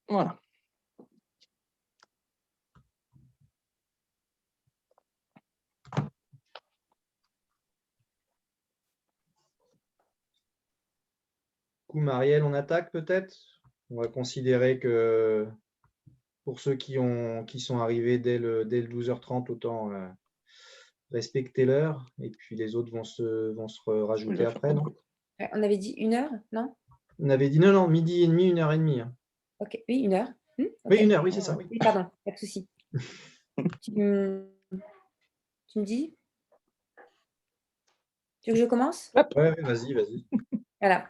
Voilà. Marielle, on attaque peut-être? On va considérer que pour ceux qui sont arrivés dès le 12h30, autant respecter l'heure, et puis les autres vont se rajouter après, non? On avait dit 1 heure, non? On avait dit non, midi et demi, 1h30. Hein. Ok, oui, 1 heure. Oui, Okay. 1 heure, oui, c'est ça. Oui. Oui, pardon, pas de souci. Tu me dis? Tu veux que je commence? Ouais, vas-y. Voilà.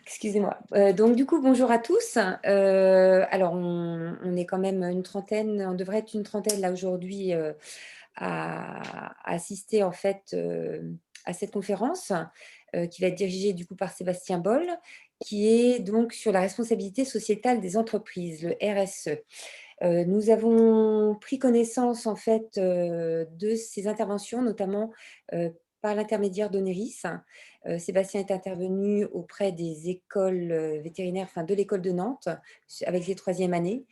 Excusez-moi. Donc du coup, bonjour à tous. Alors, on est quand même une trentaine, on devrait être une trentaine là aujourd'hui à assister en fait à cette conférence qui va être dirigée du coup par Sébastien Boll, qui est donc sur la responsabilité sociétale des entreprises, le RSE. Nous avons pris connaissance en fait de ces interventions, notamment par l'intermédiaire d'Oneris. Sébastien est intervenu auprès des écoles vétérinaires, enfin de l'école de Nantes, avec les 3e années,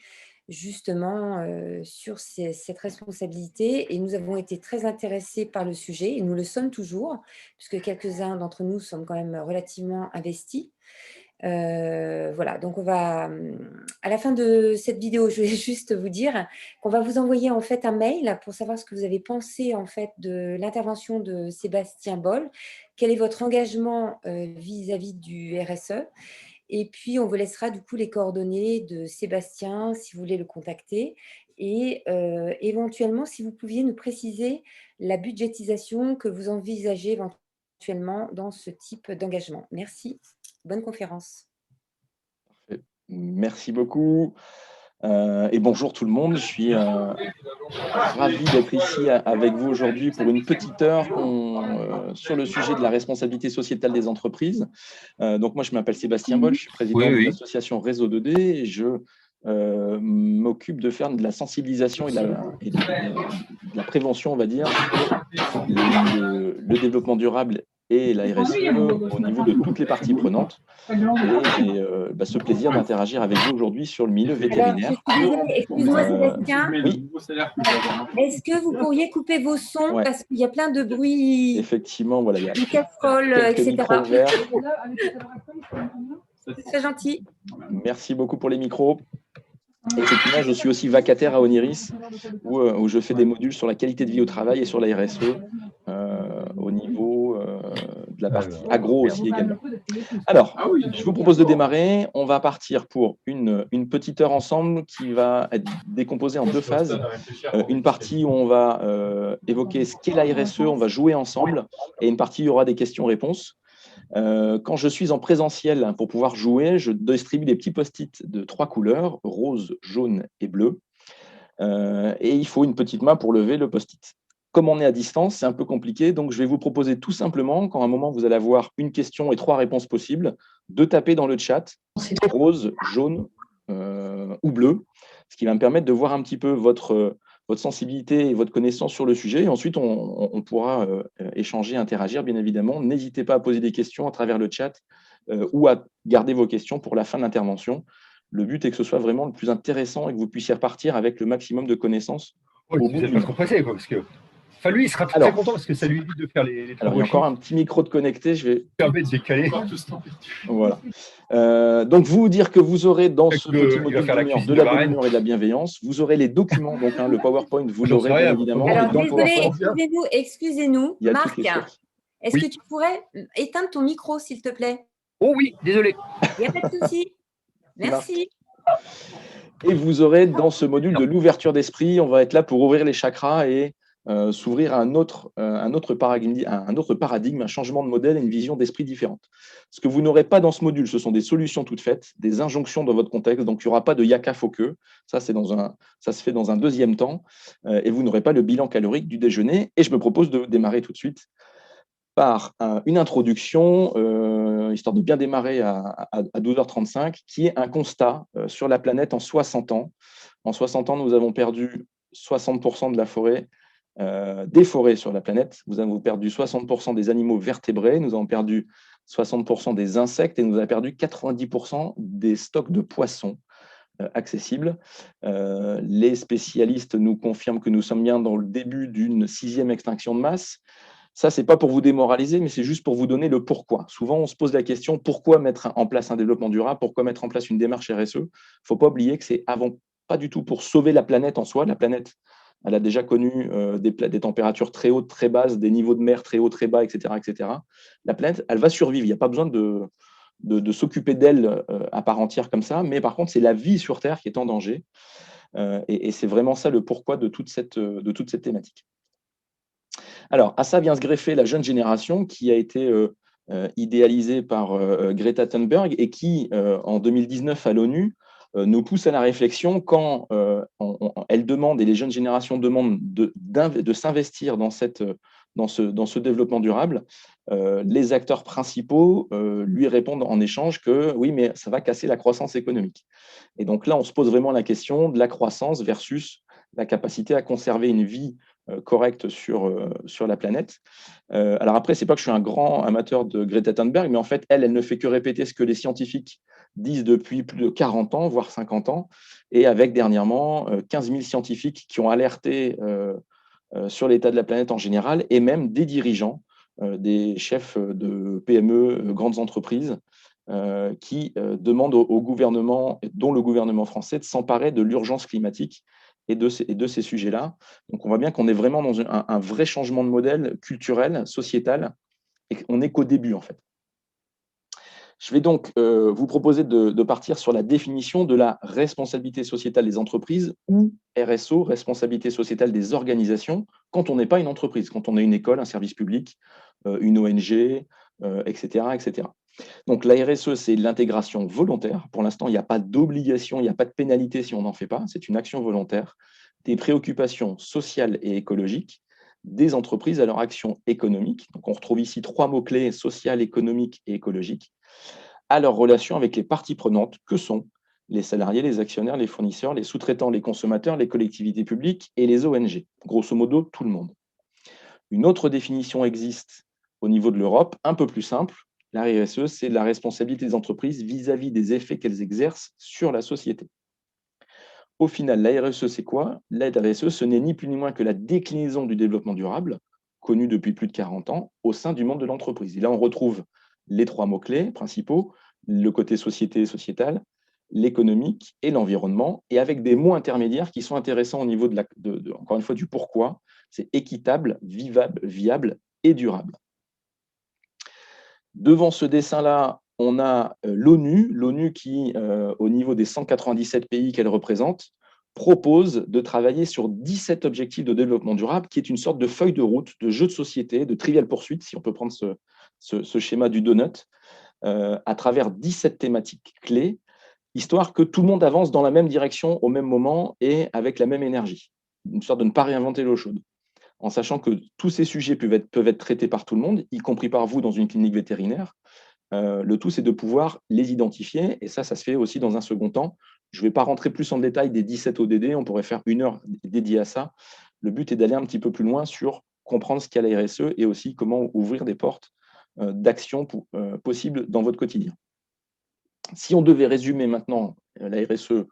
justement sur cette responsabilité. Et nous avons été très intéressés par le sujet, et nous le sommes toujours, puisque quelques-uns d'entre nous sommes quand même relativement investis. Voilà, donc on va, à la fin de cette vidéo, je vais juste vous dire qu'on va vous envoyer en fait un mail pour savoir ce que vous avez pensé en fait de l'intervention de Sébastien Boll, quel est votre engagement vis-à-vis du RSE, et puis on vous laissera du coup les coordonnées de Sébastien si vous voulez le contacter, et éventuellement si vous pouviez nous préciser la budgétisation que vous envisagez éventuellement dans ce type d'engagement. Merci. Bonne conférence. Merci beaucoup. Et bonjour tout le monde. Je suis ravi d'être ici avec vous aujourd'hui pour une petite heure sur le sujet de la responsabilité sociétale des entreprises. Donc moi, je m'appelle Sébastien Boll, je suis président de l'association Réseau 2D et je m'occupe de faire de la sensibilisation et de la prévention, on va dire, sur le développement durable et la RSE au niveau de toutes les parties prenantes. Et j'ai ce plaisir d'interagir avec vous aujourd'hui sur le milieu vétérinaire. Excuse-moi Sébastien. Oui. Est-ce que vous pourriez couper vos sons parce qu'il y a plein de bruit. Effectivement, voilà, il y a une casserole, etc. micros ouverts. C'est très gentil. Merci beaucoup pour les micros. Effectivement, je suis aussi vacataire à Oniris, où je fais des modules sur la qualité de vie au travail et sur la RSE au niveau de la partie agro aussi également. Alors, je vous propose de démarrer. On va partir pour une petite heure ensemble qui va être décomposée en 2 phases. Une partie où on va évoquer ce qu'est la RSE, on va jouer ensemble, et une partie où il y aura des questions-réponses. Quand je suis en présentiel pour pouvoir jouer, je distribue des petits post-it de 3 couleurs, rose, jaune et bleu. Et il faut une petite main pour lever le post-it. Comme on est à distance, c'est un peu compliqué, donc je vais vous proposer tout simplement, quand à un moment vous allez avoir une question et 3 réponses possibles, de taper dans le chat rose, jaune ou bleu, ce qui va me permettre de voir un petit peu votre sensibilité et votre connaissance sur le sujet. Et ensuite, on pourra échanger, interagir, bien évidemment. N'hésitez pas à poser des questions à travers le chat ou à garder vos questions pour la fin de l'intervention. Le but est que ce soit vraiment le plus intéressant et que vous puissiez repartir avec le maximum de connaissances. Vous n'êtes pas trop pressé, quoi, parce que... Enfin, lui, il sera très content parce que ça lui évite de faire les alors, il y a encore un petit micro de connecté. Je vais... J'ai calé. Voilà. Donc, vous dire que vous aurez dans ce petit module de la bonne humeur et de la bienveillance, vous aurez les documents, donc le PowerPoint, vous l'aurez bien évidemment. Alors, désolé, excusez-nous, il y a Marc, est-ce que tu pourrais éteindre ton micro, s'il te plaît? Oh oui, désolé. Il n'y a pas de souci. Merci. Et vous aurez dans ce module de l'ouverture d'esprit, on va être là pour ouvrir les chakras et s'ouvrir à un autre paradigme, un changement de modèle et une vision d'esprit différente. Ce que vous n'aurez pas dans ce module, ce sont des solutions toutes faites, des injonctions dans votre contexte, donc il n'y aura pas de yaka faut que, ça se fait dans un deuxième temps, et vous n'aurez pas le bilan calorique du déjeuner. Et je me propose de démarrer tout de suite par une introduction, histoire de bien démarrer à 12h35, qui est un constat sur la planète en 60 ans. En 60 ans, nous avons perdu 60% de la forêt, des forêts sur la planète. Nous avons perdu 60% des animaux vertébrés, nous avons perdu 60% des insectes et nous avons perdu 90% des stocks de poissons. accessible. Les spécialistes nous confirment que nous sommes bien dans le début d'une 6e extinction de masse. Ça, ce n'est pas pour vous démoraliser, mais c'est juste pour vous donner le pourquoi. Souvent, on se pose la question, pourquoi mettre en place un développement durable? Pourquoi mettre en place une démarche RSE? Il ne faut pas oublier que c'est avant pas du tout pour sauver la planète en soi. La planète, elle a déjà connu des températures très hautes, très basses, des niveaux de mer très hauts, très bas, etc., etc. La planète, elle va survivre. Il n'y a pas besoin de s'occuper d'elle à part entière comme ça. Mais par contre, c'est la vie sur Terre qui est en danger. Et c'est vraiment ça le pourquoi de toute cette thématique. Alors, à ça vient se greffer la jeune génération qui a été idéalisée par Greta Thunberg et qui, en 2019 à l'ONU, nous pousse à la réflexion quand elle demande et les jeunes générations demandent de s'investir dans ce développement durable. Les acteurs principaux lui répondent en échange que oui, mais ça va casser la croissance économique. Et donc là, on se pose vraiment la question de la croissance versus la capacité à conserver une vie correcte sur la planète. Alors après, c'est pas que je suis un grand amateur de Greta Thunberg, mais en fait, elle ne fait que répéter ce que les scientifiques disent depuis plus de 40 ans, voire 50 ans, et avec dernièrement 15 000 scientifiques qui ont alerté sur l'état de la planète en général, et même des dirigeants, des chefs de PME, grandes entreprises, qui demandent au gouvernement, dont le gouvernement français, de s'emparer de l'urgence climatique et de ces sujets-là. Donc, on voit bien qu'on est vraiment dans un vrai changement de modèle culturel, sociétal, et qu'on n'est qu'au début, en fait. Je vais donc vous proposer de partir sur la définition de la responsabilité sociétale des entreprises ou RSO, responsabilité sociétale des organisations, quand on n'est pas une entreprise, quand on est une école, un service public, une ONG, etc., etc. Donc, la RSE, c'est l'intégration volontaire. Pour l'instant, il n'y a pas d'obligation, il n'y a pas de pénalité si on n'en fait pas. C'est une action volontaire des préoccupations sociales et écologiques des entreprises à leur action économique. Donc, on retrouve ici 3 mots-clés, social, économique et écologique, à leur relation avec les parties prenantes que sont les salariés, les actionnaires, les fournisseurs, les sous-traitants, les consommateurs, les collectivités publiques et les ONG. Grosso modo, tout le monde. Une autre définition existe au niveau de l'Europe, un peu plus simple. La RSE, c'est la responsabilité des entreprises vis-à-vis des effets qu'elles exercent sur la société. Au final, la RSE, c'est quoi? La RSE, ce n'est ni plus ni moins que la déclinaison du développement durable, connu depuis plus de 40 ans, au sein du monde de l'entreprise. Et là, on retrouve les 3 mots-clés principaux, le côté société, sociétal, l'économique et l'environnement, et avec des mots intermédiaires qui sont intéressants au niveau encore une fois, du pourquoi. C'est équitable, vivable, viable et durable. Devant ce dessin-là, on a l'ONU qui, au niveau des 197 pays qu'elle représente, propose de travailler sur 17 objectifs de développement durable, qui est une sorte de feuille de route, de jeu de société, de trivial pursuit, si on peut prendre ce schéma du donut, à travers 17 thématiques clés, histoire que tout le monde avance dans la même direction au même moment et avec la même énergie. Une sorte de ne pas réinventer l'eau chaude, en sachant que tous ces sujets peuvent être traités par tout le monde, y compris par vous dans une clinique vétérinaire. Le tout, c'est de pouvoir les identifier, et ça se fait aussi dans un second temps. Je ne vais pas rentrer plus en détail des 17 ODD, on pourrait faire 1 heure dédiée à ça. Le but est d'aller un petit peu plus loin sur comprendre ce qu'est la RSE et aussi comment ouvrir des portes d'action possibles dans votre quotidien. Si on devait résumer maintenant la RSE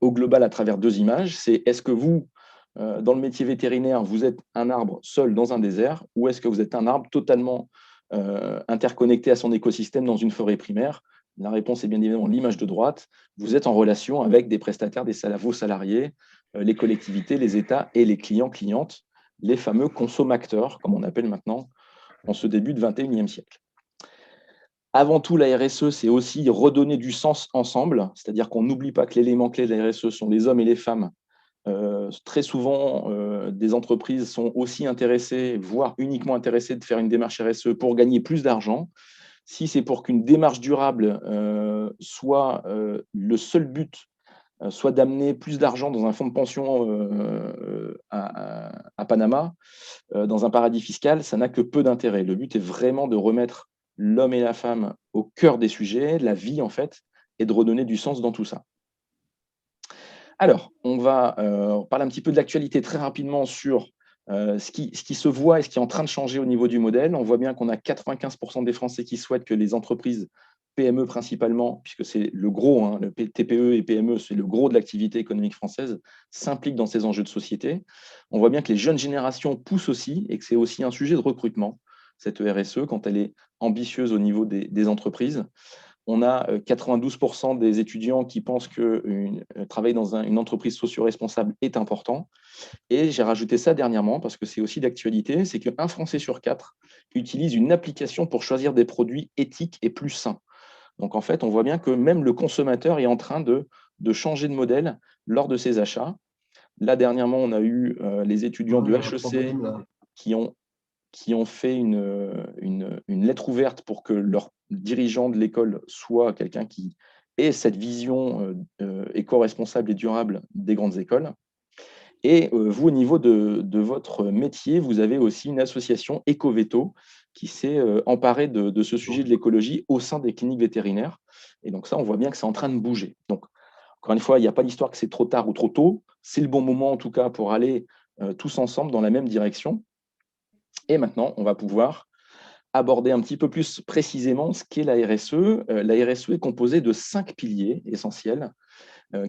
au global à travers 2 images, c'est est-ce que vous, dans le métier vétérinaire, vous êtes un arbre seul dans un désert, ou est-ce que vous êtes un arbre totalement interconnecté à son écosystème dans une forêt primaire? La réponse est bien évidemment l'image de droite. Vous êtes en relation avec des prestataires, vos salariés, les collectivités, les États et les clients-clientes, les fameux consommateurs, comme on appelle maintenant, en ce début de 21e siècle. Avant tout, la RSE, c'est aussi redonner du sens ensemble, c'est-à-dire qu'on n'oublie pas que l'élément clé de la RSE sont les hommes et les femmes. Très souvent, des entreprises sont aussi intéressées, voire uniquement intéressées de faire une démarche RSE pour gagner plus d'argent. Si c'est pour qu'une démarche durable soit le seul but, soit d'amener plus d'argent dans un fonds de pension à Panama, dans un paradis fiscal, ça n'a que peu d'intérêt. Le but est vraiment de remettre l'homme et la femme au cœur des sujets, la vie en fait, et de redonner du sens dans tout ça. Alors, on va parler un petit peu de l'actualité très rapidement sur ce qui se voit et ce qui est en train de changer au niveau du modèle. On voit bien qu'on a 95% des Français qui souhaitent que les entreprises PME principalement, puisque c'est le gros, hein, le TPE et PME, c'est le gros de l'activité économique française, s'impliquent dans ces enjeux de société. On voit bien que les jeunes générations poussent aussi et que c'est aussi un sujet de recrutement, cette RSE, quand elle est ambitieuse au niveau des entreprises. On a 92% des étudiants qui pensent que travailler dans une entreprise socio-responsable est important. Et j'ai rajouté ça dernièrement parce que c'est aussi d'actualité, c'est qu'un Français sur 4 utilise une application pour choisir des produits éthiques et plus sains. Donc en fait, on voit bien que même le consommateur est en train de changer de modèle lors de ses achats. Là, dernièrement, on a eu les étudiants du HEC qui ont fait une lettre ouverte pour que leur dirigeant de l'école soit quelqu'un qui ait cette vision éco-responsable et durable des grandes écoles. Et vous, au niveau de votre métier, vous avez aussi une association Ecoveto qui s'est emparée de ce sujet de l'écologie au sein des cliniques vétérinaires. Et donc ça, on voit bien que c'est en train de bouger. Donc, encore une fois, il n'y a pas l'histoire que c'est trop tard ou trop tôt. C'est le bon moment, en tout cas, pour aller tous ensemble dans la même direction. Et maintenant, on va pouvoir aborder un petit peu plus précisément ce qu'est la RSE. La RSE est composée de 5 piliers essentiels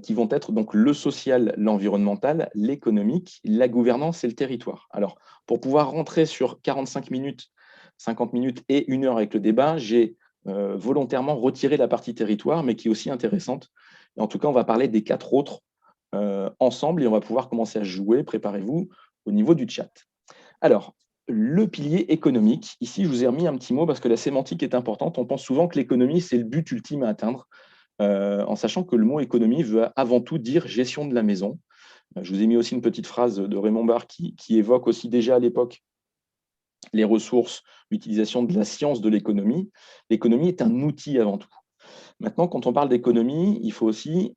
qui vont être donc le social, l'environnemental, l'économique, la gouvernance et le territoire. Alors, pour pouvoir rentrer sur 45 minutes, 50 minutes et 1 heure avec le débat, j'ai volontairement retiré la partie territoire, mais qui est aussi intéressante. Et en tout cas, on va parler des 4 autres ensemble et on va pouvoir commencer à jouer. Préparez-vous au niveau du chat. Alors, le pilier économique, ici, je vous ai remis un petit mot parce que la sémantique est importante. On pense souvent que l'économie, c'est le but ultime à atteindre, en sachant que le mot économie veut avant tout dire gestion de la maison. Je vous ai mis aussi une petite phrase de Raymond Barre qui évoque aussi déjà à l'époque les ressources, l'utilisation de la science de l'économie. L'économie est un outil avant tout. Maintenant, quand on parle d'économie, il faut aussi,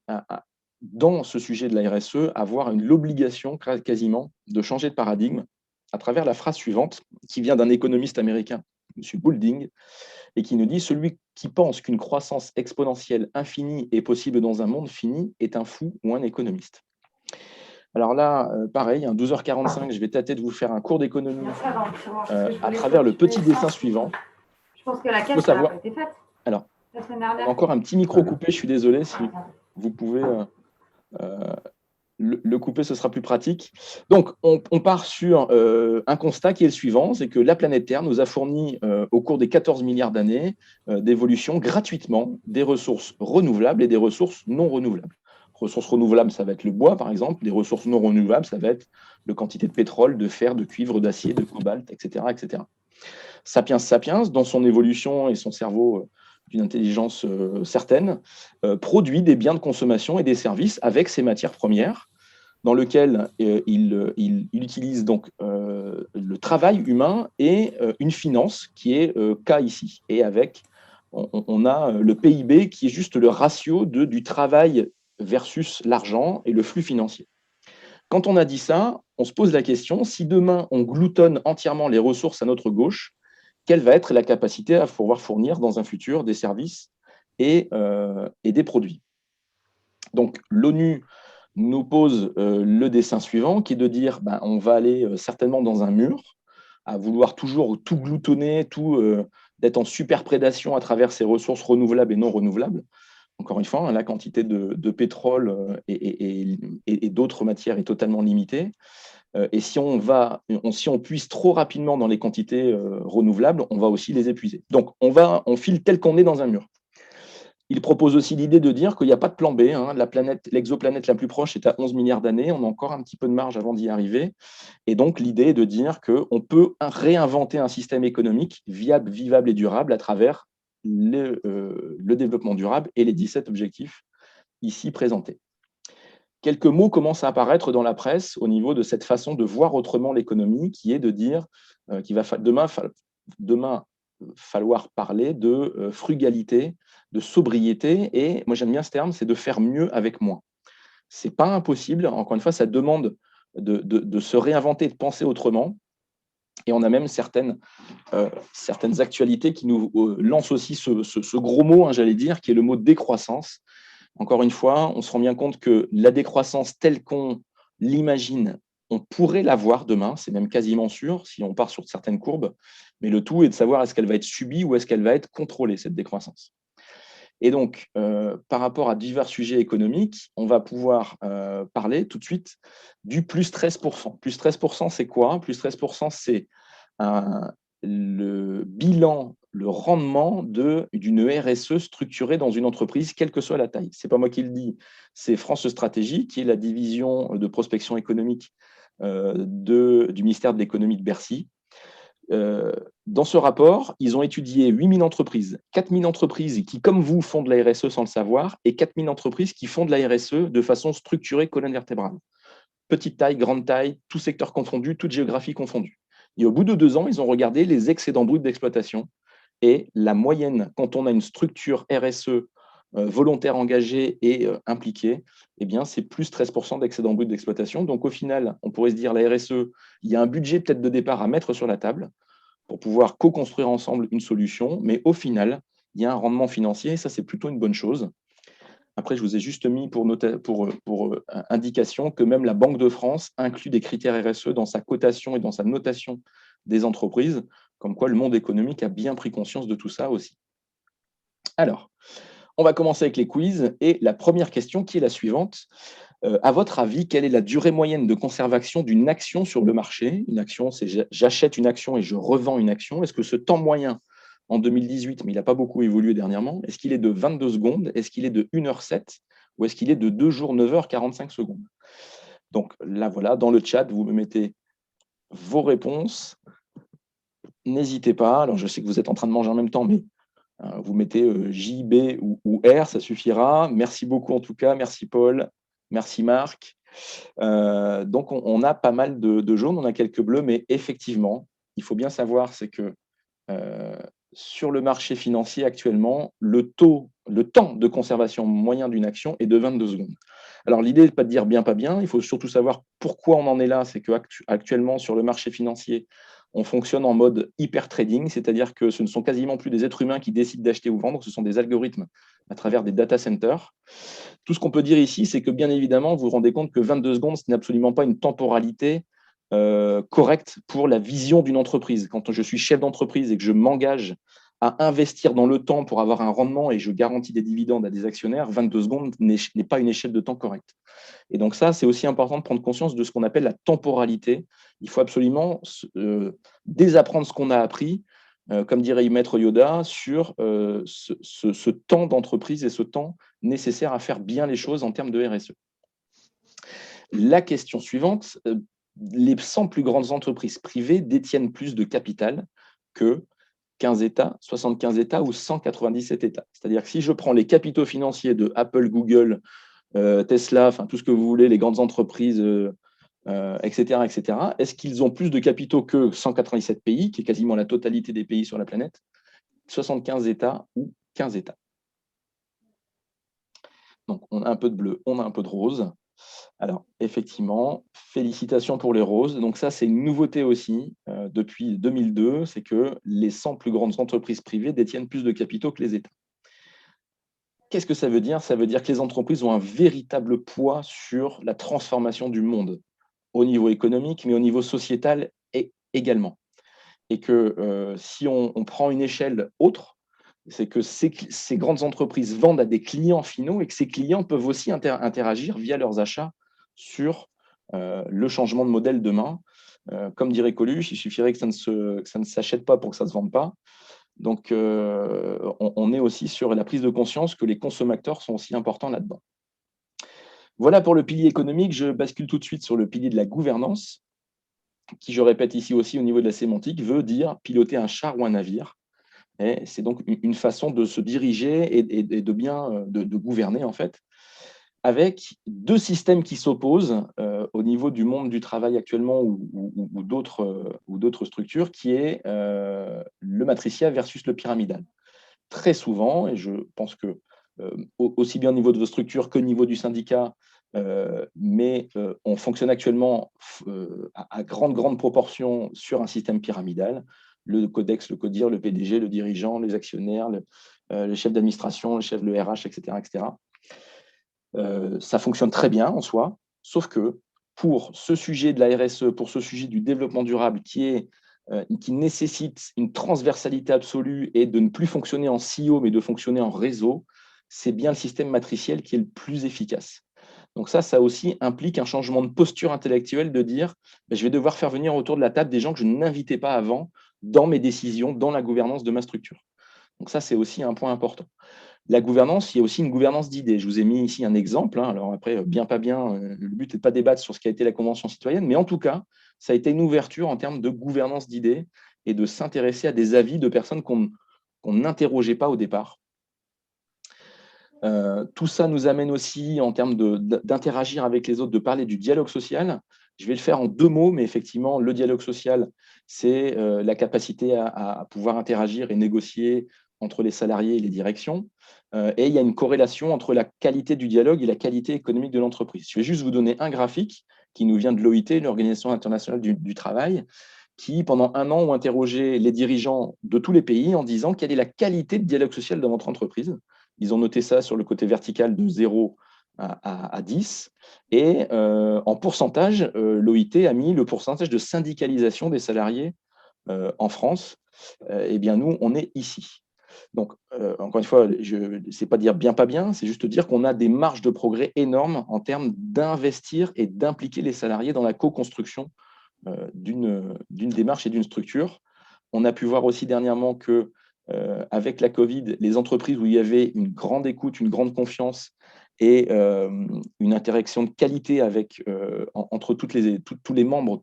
dans ce sujet de la RSE, avoir l'obligation quasiment de changer de paradigme à travers la phrase suivante, qui vient d'un économiste américain, M. Boulding, et qui nous dit « Celui qui pense qu'une croissance exponentielle infinie est possible dans un monde fini est un fou ou un économiste. » Alors là, pareil, 12h45, je vais tâter de vous faire un cours d'économie à travers le petit dessin suivant. Je pense que la caisse n'a pas été faite. Alors, encore un petit micro coupé, je suis désolé, si vous pouvez le couper, ce sera plus pratique. Donc, on part sur un constat qui est le suivant, c'est que la planète Terre nous a fourni, au cours des 14 milliards d'années d'évolution, gratuitement, des ressources renouvelables et des ressources non renouvelables. Ressources renouvelables, ça va être le bois, par exemple. Des ressources non renouvelables, ça va être la quantité de pétrole, de fer, de cuivre, d'acier, de cobalt, etc., etc. Sapiens sapiens, dans son évolution et son cerveau d'une intelligence certaine, produit des biens de consommation et des services avec ces matières premières, dans lequel il utilise donc le travail humain et une finance qui est K ici. Et avec, on a le PIB qui est juste le ratio du travail versus l'argent et le flux financier. Quand on a dit ça, on se pose la question, si demain on gloutonne entièrement les ressources à notre gauche, quelle va être la capacité à pouvoir fournir dans un futur des services et des produits? Donc l'ONU nous pose le dessin suivant, qui est de dire on va aller certainement dans un mur, à vouloir toujours tout gloutonner, d'être en super prédation à travers ces ressources renouvelables et non renouvelables. Encore une fois, la quantité de pétrole et d'autres matières est totalement limitée. Et si on puise trop rapidement dans les quantités renouvelables, on va aussi les épuiser. Donc, on file tel qu'on est dans un mur. Il propose aussi l'idée de dire qu'il n'y a pas de plan B. L'exoplanète la plus proche est à 11 milliards d'années. On a encore un petit peu de marge avant d'y arriver. Et donc, l'idée est de dire qu'on peut réinventer un système économique viable, vivable et durable à travers le développement durable et les 17 objectifs ici présentés. Quelques mots commencent à apparaître dans la presse au niveau de cette façon de voir autrement l'économie, qui est de dire qu'il va demain falloir parler de frugalité, de sobriété, et moi j'aime bien ce terme, c'est de faire mieux avec moins. Ce n'est pas impossible, encore une fois, ça demande de se réinventer, de penser autrement, et on a même certaines actualités qui nous lancent aussi ce gros mot, j'allais dire, qui est le mot décroissance. Encore une fois, on se rend bien compte que la décroissance telle qu'on l'imagine, on pourrait l'avoir demain, c'est même quasiment sûr si on part sur certaines courbes, mais le tout est de savoir est-ce qu'elle va être subie ou est-ce qu'elle va être contrôlée, cette décroissance. Et donc, par rapport à divers sujets économiques, on va pouvoir parler tout de suite du plus 13%. Plus 13%, c'est quoi? Plus 13%, c'est le bilan, le rendement d'une RSE structurée dans une entreprise, quelle que soit la taille. Ce n'est pas moi qui le dis, c'est France Stratégie, qui est la division de prospection économique du ministère de l'économie de Bercy. Dans ce rapport, ils ont étudié 8000 entreprises, 4000 entreprises qui, comme vous, font de la RSE sans le savoir, et 4000 entreprises qui font de la RSE de façon structurée, colonne vertébrale. Petite taille, grande taille, tout secteur confondu, toute géographie confondue. Et au bout de 2 ans, ils ont regardé les excédents bruts d'exploitation. Et la moyenne, quand on a une structure RSE volontaire engagée et impliquée, eh bien, c'est plus 13% d'excédent brut d'exploitation. Donc, au final, on pourrait se dire, la RSE, il y a un budget peut-être de départ à mettre sur la table pour pouvoir co-construire ensemble une solution. Mais au final, il y a un rendement financier et ça, c'est plutôt une bonne chose. Après, je vous ai juste mis pour indication que même la Banque de France inclut des critères RSE dans sa cotation et dans sa notation des entreprises, comme quoi le monde économique a bien pris conscience de tout ça aussi. Alors, on va commencer avec les quiz et la première question qui est la suivante. À votre avis, quelle est la durée moyenne de conservation d'une action sur le marché? Une action, c'est j'achète une action et je revends une action. Est-ce que ce temps moyen en 2018, mais il n'a pas beaucoup évolué dernièrement, est-ce qu'il est de 22 secondes? Est-ce qu'il est de 1h07? Ou est-ce qu'il est de 2 jours, 9h45 secondes? Donc là, voilà, dans le chat, vous me mettez vos réponses. N'hésitez pas. Alors, je sais que vous êtes en train de manger en même temps, mais vous mettez J, B ou R, ça suffira. Merci beaucoup en tout cas. Merci Paul. Merci Marc. Donc, on a pas mal de jaunes, on a quelques bleus, mais effectivement, il faut bien savoir, c'est que sur le marché financier actuellement, le temps de conservation moyen d'une action est de 22 secondes. Alors, l'idée n'est pas de dire bien, pas bien. Il faut surtout savoir pourquoi on en est là. C'est qu'actuellement, sur le marché financier, on fonctionne en mode hyper trading, c'est-à-dire que ce ne sont quasiment plus des êtres humains qui décident d'acheter ou vendre, ce sont des algorithmes à travers des data centers. Tout ce qu'on peut dire ici, c'est que bien évidemment, vous vous rendez compte que 22 secondes, ce n'est absolument pas une temporalité correcte pour la vision d'une entreprise. Quand je suis chef d'entreprise et que je m'engage à investir dans le temps pour avoir un rendement et je garantis des dividendes à des actionnaires, 22 secondes n'est pas une échelle de temps correcte. Et donc ça, c'est aussi important de prendre conscience de ce qu'on appelle la temporalité. Il faut absolument désapprendre ce qu'on a appris, comme dirait Maître Yoda, sur ce temps d'entreprise et ce temps nécessaire à faire bien les choses en termes de RSE. La question suivante, les 100 plus grandes entreprises privées détiennent plus de capital que 15 États, 75 États ou 197 États. C'est-à-dire que si je prends les capitaux financiers de Apple, Google, Tesla, enfin tout ce que vous voulez, les grandes entreprises, etc., etc., est-ce qu'ils ont plus de capitaux que 197 pays, qui est quasiment la totalité des pays sur la planète, 75 États ou 15 États? Donc, on a un peu de bleu, on a un peu de rose. Alors, effectivement, félicitations pour les roses. Donc ça, c'est une nouveauté aussi depuis 2002, c'est que les 100 plus grandes entreprises privées détiennent plus de capitaux que les États. Qu'est-ce que ça veut dire? Ça veut dire que les entreprises ont un véritable poids sur la transformation du monde, au niveau économique, mais au niveau sociétal également. Et que si on prend une échelle autre, c'est que ces grandes entreprises vendent à des clients finaux et que ces clients peuvent aussi interagir via leurs achats sur le changement de modèle demain. Comme dirait Coluche, il suffirait que ça ne s'achète pas pour que ça ne se vende pas. Donc, on est aussi sur la prise de conscience que les consommateurs sont aussi importants là-dedans. Voilà pour le pilier économique. Je bascule tout de suite sur le pilier de la gouvernance, qui, je répète ici aussi au niveau de la sémantique, veut dire piloter un char ou un navire. C'est donc une façon de se diriger et de gouverner, en fait, avec deux systèmes qui s'opposent au niveau du monde du travail actuellement ou d'autres structures, qui est le matriciel versus le pyramidal. Très souvent, et je pense que aussi bien au niveau de vos structures qu'au niveau du syndicat, mais on fonctionne actuellement à grande proportion sur un système pyramidal. Le codex, le codir, le PDG, le dirigeant, les actionnaires, le chef d'administration, le RH, etc. etc. Ça fonctionne très bien en soi, sauf que pour ce sujet de la RSE, pour ce sujet du développement durable qui nécessite une transversalité absolue et de ne plus fonctionner en silo, mais de fonctionner en réseau, c'est bien le système matriciel qui est le plus efficace. Donc ça aussi implique un changement de posture intellectuelle de dire je vais devoir faire venir autour de la table des gens que je n'invitais pas avant dans mes décisions, dans la gouvernance de ma structure. Donc ça, c'est aussi un point important. La gouvernance, il y a aussi une gouvernance d'idées. Je vous ai mis ici un exemple. Alors après, bien, pas bien, le but n'est pas de débattre sur ce qu'a été la Convention citoyenne, mais en tout cas, ça a été une ouverture en termes de gouvernance d'idées et de s'intéresser à des avis de personnes qu'on n'interrogeait pas au départ. Tout ça nous amène aussi, en termes d'interagir avec les autres, de parler du dialogue social. Je vais le faire en 2 mots, mais effectivement, le dialogue social, c'est la capacité à pouvoir interagir et négocier entre les salariés et les directions. Et il y a une corrélation entre la qualité du dialogue et la qualité économique de l'entreprise. Je vais juste vous donner un graphique qui nous vient de l'OIT, l'Organisation internationale du travail, qui, pendant 1 an, ont interrogé les dirigeants de tous les pays en disant quelle est la qualité de dialogue social dans votre entreprise. Ils ont noté ça sur le côté vertical de 0 à 10. Et en pourcentage, l'OIT a mis le pourcentage de syndicalisation des salariés en France. Eh bien, nous, on est ici. Donc, encore une fois, ce n'est pas dire bien, pas bien, c'est juste dire qu'on a des marges de progrès énormes en termes d'investir et d'impliquer les salariés dans la co-construction d'une démarche et d'une structure. On a pu voir aussi dernièrement que avec la Covid, les entreprises où il y avait une grande écoute, une grande confiance et une interaction de qualité entre tous les membres,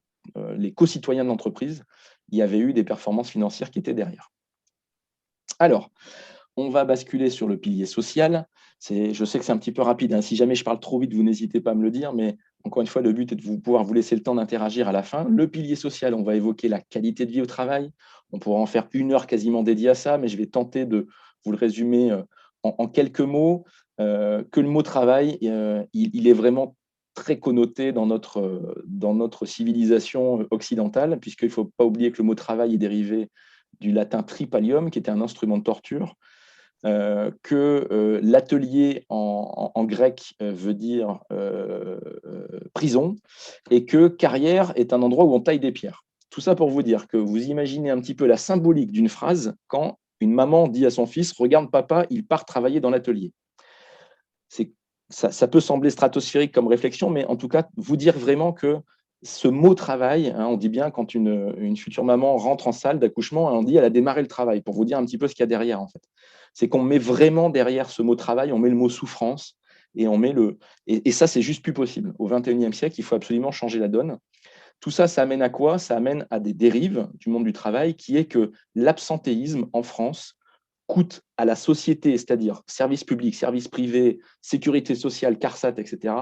les co-citoyens de l'entreprise, il y avait eu des performances financières qui étaient derrière. Alors, on va basculer sur le pilier social. Je sais que c'est un petit peu rapide, hein. Si jamais je parle trop vite, vous n'hésitez pas à me le dire, mais encore une fois, le but est de pouvoir vous laisser le temps d'interagir à la fin. Le pilier social, on va évoquer la qualité de vie au travail. On pourra en faire 1 heure quasiment dédiée à ça, mais je vais tenter de vous le résumer en quelques mots. Que le mot travail, il est vraiment très connoté dans notre civilisation occidentale, puisqu'il ne faut pas oublier que le mot travail est dérivé du latin tripalium, qui était un instrument de torture. Que l'atelier en grec veut dire prison, et que carrière est un endroit où on taille des pierres. Tout ça pour vous dire que vous imaginez un petit peu la symbolique d'une phrase quand une maman dit à son fils « Regarde papa, il part travailler dans l'atelier ». Ça peut sembler stratosphérique comme réflexion, mais en tout cas, vous dire vraiment que ce mot travail, hein, on dit bien quand une future maman rentre en salle d'accouchement, on dit elle a démarré le travail, pour vous dire un petit peu ce qu'il y a derrière en fait. C'est qu'on met vraiment derrière ce mot travail, on met le mot souffrance, et et ça, c'est juste plus possible. Au XXIe siècle, il faut absolument changer la donne. Tout ça, ça amène à quoi? Ça amène à des dérives du monde du travail, qui est que l'absentéisme en France coûte à la société, c'est-à-dire services publics, services privés, sécurité sociale, CARSAT, etc.,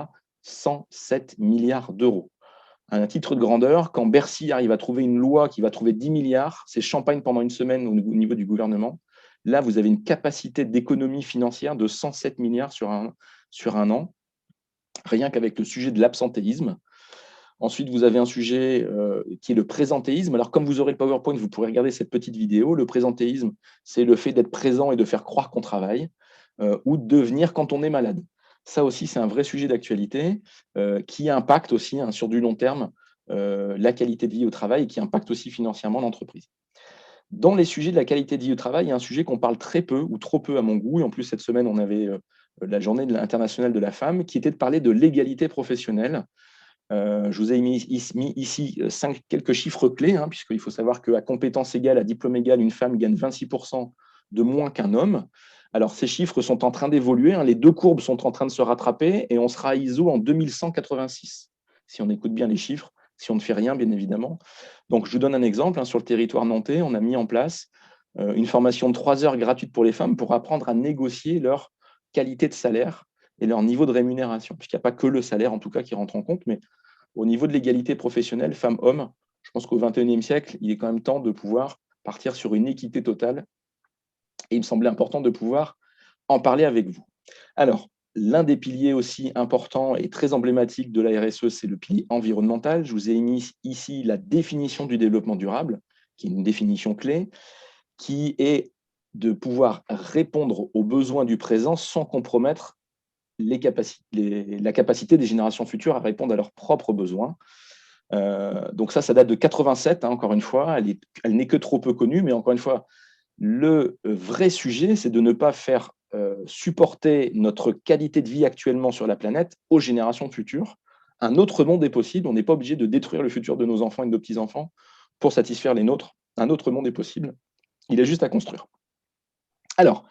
107 milliards d'euros. À un titre de grandeur, quand Bercy arrive à trouver une loi qui va trouver 10 milliards, c'est champagne pendant une semaine au niveau du gouvernement. Là, vous avez une capacité d'économie financière de 107 milliards sur un an, rien qu'avec le sujet de l'absentéisme. Ensuite, vous avez un sujet qui est le présentéisme. Alors, comme vous aurez le PowerPoint, vous pourrez regarder cette petite vidéo. Le présentéisme, c'est le fait d'être présent et de faire croire qu'on travaille, ou de venir quand on est malade. Ça aussi, c'est un vrai sujet d'actualité qui impacte aussi sur du long terme la qualité de vie au travail et qui impacte aussi financièrement l'entreprise. Dans les sujets de la qualité de vie au travail, il y a un sujet qu'on parle très peu ou trop peu à mon goût. Et en plus, cette semaine, on avait la journée internationale de la femme, qui était de parler de l'égalité professionnelle. Je vous ai mis ici quelques chiffres clés, hein, puisqu'il faut savoir qu'à compétence égale, à diplôme égal, une femme gagne 26% de moins qu'un homme. Alors, ces chiffres sont en train d'évoluer, hein, les 2 courbes sont en train de se rattraper, et on sera à ISO en 2186, si on écoute bien les chiffres, si on ne fait rien, bien évidemment. Donc, je vous donne un exemple, hein, sur le territoire nantais, on a mis en place une formation de 3 heures gratuite pour les femmes pour apprendre à négocier leur qualité de salaire et leur niveau de rémunération, puisqu'il n'y a pas que le salaire, en tout cas, qui rentre en compte, mais au niveau de l'égalité professionnelle, femmes-hommes, je pense qu'au XXIe siècle, il est quand même temps de pouvoir partir sur une équité totale. Et il me semblait important de pouvoir en parler avec vous. Alors, l'un des piliers aussi importants et très emblématiques de la RSE, c'est le pilier environnemental. Je vous ai mis ici la définition du développement durable, qui est une définition clé, qui est de pouvoir répondre aux besoins du présent sans compromettre la capacité des générations futures à répondre à leurs propres besoins. Donc ça date de 87, hein, encore une fois, elle n'est que trop peu connue, mais encore une fois, le vrai sujet, c'est de ne pas faire supporter notre qualité de vie actuellement sur la planète aux générations futures. Un autre monde est possible. On n'est pas obligé de détruire le futur de nos enfants et de nos petits-enfants pour satisfaire les nôtres. Un autre monde est possible. Il est juste à construire. Alors,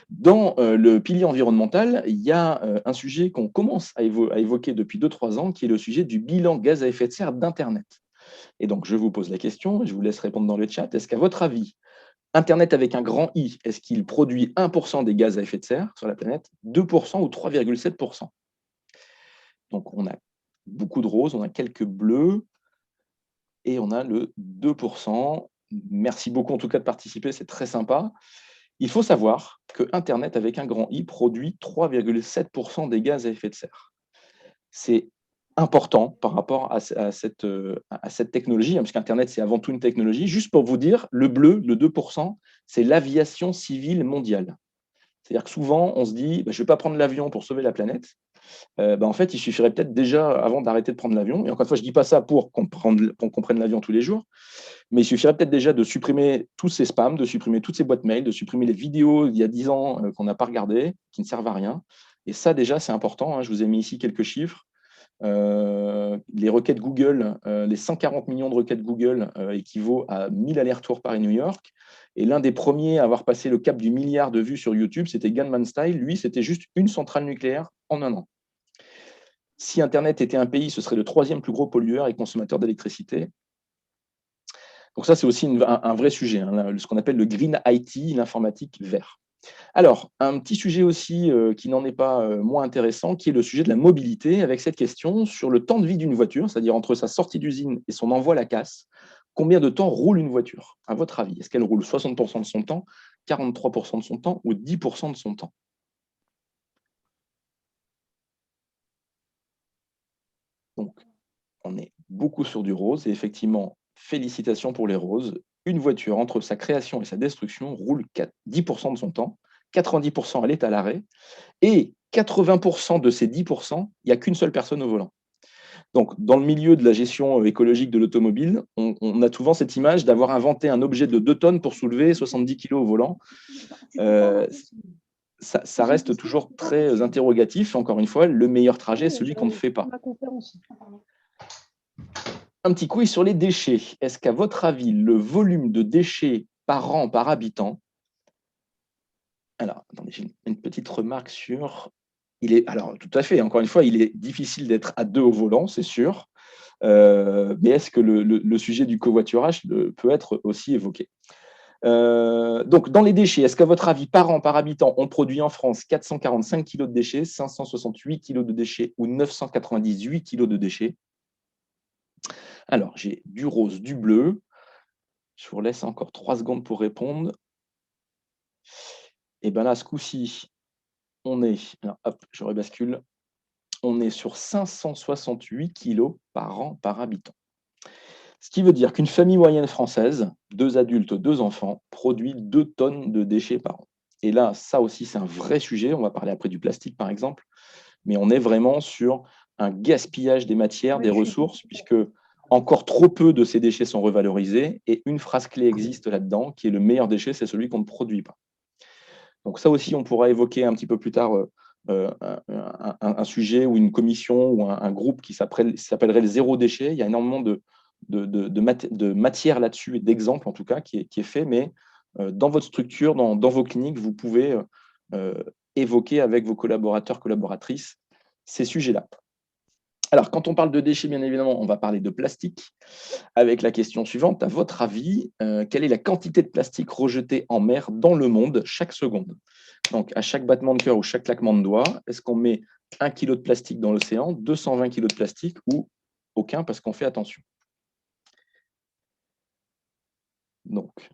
dans le pilier environnemental, il y a un sujet qu'on commence à évoquer depuis 2-3 ans, qui est le sujet du bilan gaz à effet de serre d'Internet. Et donc, je vous pose la question, je vous laisse répondre dans le chat. Est-ce qu'à votre avis, Internet avec un grand I, est-ce qu'il produit 1% des gaz à effet de serre sur la planète, 2% ou 3,7%? Donc, on a beaucoup de roses, on a quelques bleus, et on a le 2%. Merci beaucoup en tout cas de participer, c'est très sympa. Il faut savoir que Internet avec un grand I produit 3,7% des gaz à effet de serre. C'est important par rapport à cette technologie, hein, parce qu'Internet, c'est avant tout une technologie. Juste pour vous dire, le bleu, le 2%, c'est l'aviation civile mondiale. C'est-à-dire que souvent, on se dit, je ne vais pas prendre l'avion pour sauver la planète. En fait, il suffirait peut-être déjà, avant d'arrêter de prendre l'avion, et encore une fois, je ne dis pas ça pour qu'on prenne l'avion tous les jours, mais il suffirait peut-être déjà de supprimer tous ces spams, de supprimer toutes ces boîtes mail, de supprimer les vidéos d'il y a 10 ans qu'on n'a pas regardées, qui ne servent à rien. Et ça, déjà, c'est important. Hein. Je vous ai mis ici quelques chiffres. Les requêtes Google, les 140 millions de requêtes Google équivaut à 1000 allers-retours Paris-New York. Et l'un des premiers à avoir passé le cap du milliard de vues sur YouTube, c'était Gangnam Style. Lui, c'était juste une centrale nucléaire en un an. Si Internet était un pays, ce serait le 3e plus gros pollueur et consommateur d'électricité. Donc ça, c'est aussi un vrai sujet, hein, ce qu'on appelle le Green IT, l'informatique vert. Alors, un petit sujet aussi qui n'en est pas moins intéressant, qui est le sujet de la mobilité, avec cette question sur le temps de vie d'une voiture, c'est-à-dire entre sa sortie d'usine et son envoi à la casse, combien de temps roule une voiture, à votre avis? Est-ce qu'elle roule 60% de son temps, 43% de son temps ou 10% de son temps? Donc, on est beaucoup sur du rose, et effectivement, félicitations pour les roses. Une voiture, entre sa création et sa destruction, roule 10% de son temps, 90% elle est à l'arrêt, et 80% de ces 10%, il n'y a qu'une seule personne au volant. Donc, dans le milieu de la gestion écologique de l'automobile, on a souvent cette image d'avoir inventé un objet de 2 tonnes pour soulever 70 kilos au volant. Ça reste toujours très interrogatif. Encore une fois, le meilleur trajet est celui qu'on ne fait pas. Un petit quiz sur les déchets. Est-ce qu'à votre avis, le volume de déchets par an, par habitant, alors, attendez, j'ai une petite remarque sur... Alors, tout à fait, encore une fois, il est difficile d'être à 2 au volant, c'est sûr. Mais est-ce que le sujet du covoiturage peut être aussi évoqué? Donc, dans les déchets, est-ce qu'à votre avis, par an, par habitant, on produit en France 445 kg de déchets, 568 kg de déchets ou 998 kg de déchets? Alors, j'ai du rose, du bleu. Je vous laisse encore 3 secondes pour répondre. Et bien là, ce coup-ci, on est, alors, hop, je rebascule, on est sur 568 kg par an, par habitant. Ce qui veut dire qu'une famille moyenne française, 2 adultes, 2 enfants, produit 2 tonnes de déchets par an. Et là, ça aussi, c'est un vrai sujet. On va parler après du plastique, par exemple. Mais on est vraiment sur un gaspillage des matières, des ressources, puisque encore trop peu de ces déchets sont revalorisés. Et une phrase clé existe là-dedans, qui est le meilleur déchet, c'est celui qu'on ne produit pas. Donc ça aussi, on pourra évoquer un petit peu plus tard un sujet ou une commission ou un groupe qui s'appellerait le zéro déchet. Il y a énormément de matière là-dessus et d'exemples en tout cas qui est fait, mais dans votre structure, dans vos cliniques, vous pouvez évoquer avec vos collaborateurs, collaboratrices ces sujets-là. Alors, quand on parle de déchets, bien évidemment, on va parler de plastique avec la question suivante. À votre avis, quelle est la quantité de plastique rejetée en mer dans le monde chaque seconde? Donc, à chaque battement de cœur ou chaque claquement de doigts, est-ce qu'on met 1 kg de plastique dans l'océan, 220 kg de plastique ou aucun parce qu'on fait attention? Donc,